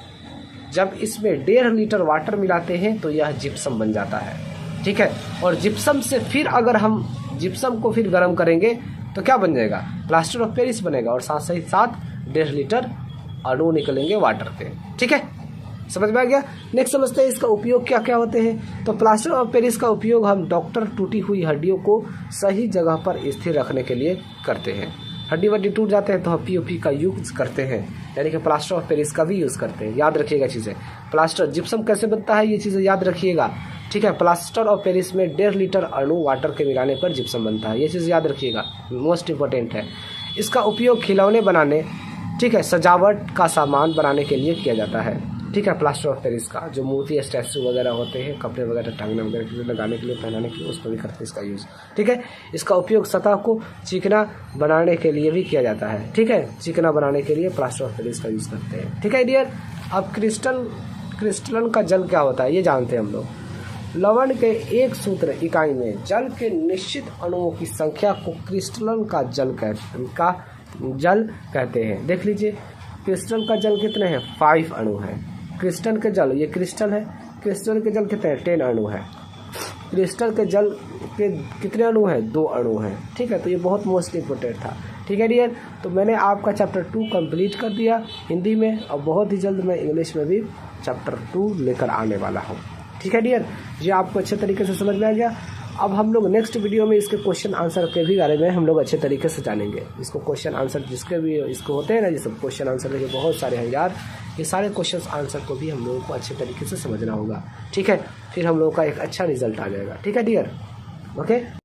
जब इसमें 1.5 लीटर वाटर मिलाते हैं तो यह जिप्सम बन जाता है। ठीक है, और जिप्सम से फिर अगर हम जिप्सम को फिर गर्म करेंगे तो क्या बन जाएगा, प्लास्टर ऑफ पेरिस बनेगा, और साथ ही साथ 1.5 लीटर अणु निकलेंगे वाटर के। ठीक है, समझ में आ गया। नेक्स्ट समझते हैं इसका उपयोग क्या क्या होते हैं। तो प्लास्टर ऑफ पेरिस का उपयोग हम डॉक्टर टूटी हुई हड्डियों को सही जगह पर स्थिर रखने के लिए करते हैं। हड्डी वड्डी टूट जाते हैं तो हम POP का यूज़ करते हैं, यानी कि प्लास्टर ऑफ पेरिस का भी यूज़ करते हैं। याद रखिएगा चीज़ें, प्लास्टर जिप्सम कैसे बनता है ये चीज़ें याद रखिएगा। ठीक है, प्लास्टर ऑफ पेरिस में 1.5 लीटर अणु वाटर के मिलाने पर जिप्सम बनता है, ये चीज़ याद रखिएगा, मोस्ट इंपॉर्टेंट है। इसका उपयोग खिलौने बनाने, ठीक है, सजावट का सामान बनाने के लिए किया जाता है। ठीक है, प्लास्टर ऑफ पेरिस का जो मूर्ति स्टैचू वगैरह होते हैं, कपड़े वगैरह टांगने वगैरह के लिए, लगाने के लिए, पहनाने के लिए, उस पर भी करते हैं इसका यूज़। ठीक है, इसका उपयोग सतह को चिकना बनाने के लिए भी किया जाता है। ठीक है, चिकना बनाने के लिए प्लास्टर ऑफ पेरिस का यूज़ करते हैं। ठीक है डियर, अब क्रिस्टलन का जल क्या होता है ये जानते हैं हम लोग। लवण के एक सूत्र इकाई में जल के निश्चित अणुओं की संख्या को क्रिस्टलन का जल कहते हैं। देख लीजिए, क्रिस्टल का जल कितने हैं, 5 अणु हैं। क्रिस्टल के जल, ये क्रिस्टल है, क्रिस्टल के जल कितने हैं, 10 अणु है। क्रिस्टल के जल के कितने अणु हैं, 2 अणु हैं। ठीक है, तो ये बहुत मोस्ट इम्पोर्टेंट था। ठीक है डियर, तो मैंने आपका चैप्टर 2 कंप्लीट कर दिया हिंदी में, और बहुत ही जल्द मैं इंग्लिश में भी चैप्टर 2 लेकर आने वाला हूँ। ठीक है डियर, ये आपको अच्छे तरीके से समझ में आ गया। अब हम लोग नेक्स्ट वीडियो में इसके क्वेश्चन आंसर के भी बारे में हम लोग अच्छे तरीके से जानेंगे। इसको क्वेश्चन आंसर जिसके भी इसको होते हैं ना, ये सब क्वेश्चन आंसर देखिए बहुत सारे हैं यार, ये सारे क्वेश्चन आंसर को भी हम लोगों को अच्छे तरीके से समझना होगा। ठीक है, फिर हम लोगों का एक अच्छा रिजल्ट आ जाएगा। ठीक है डियर, ओके।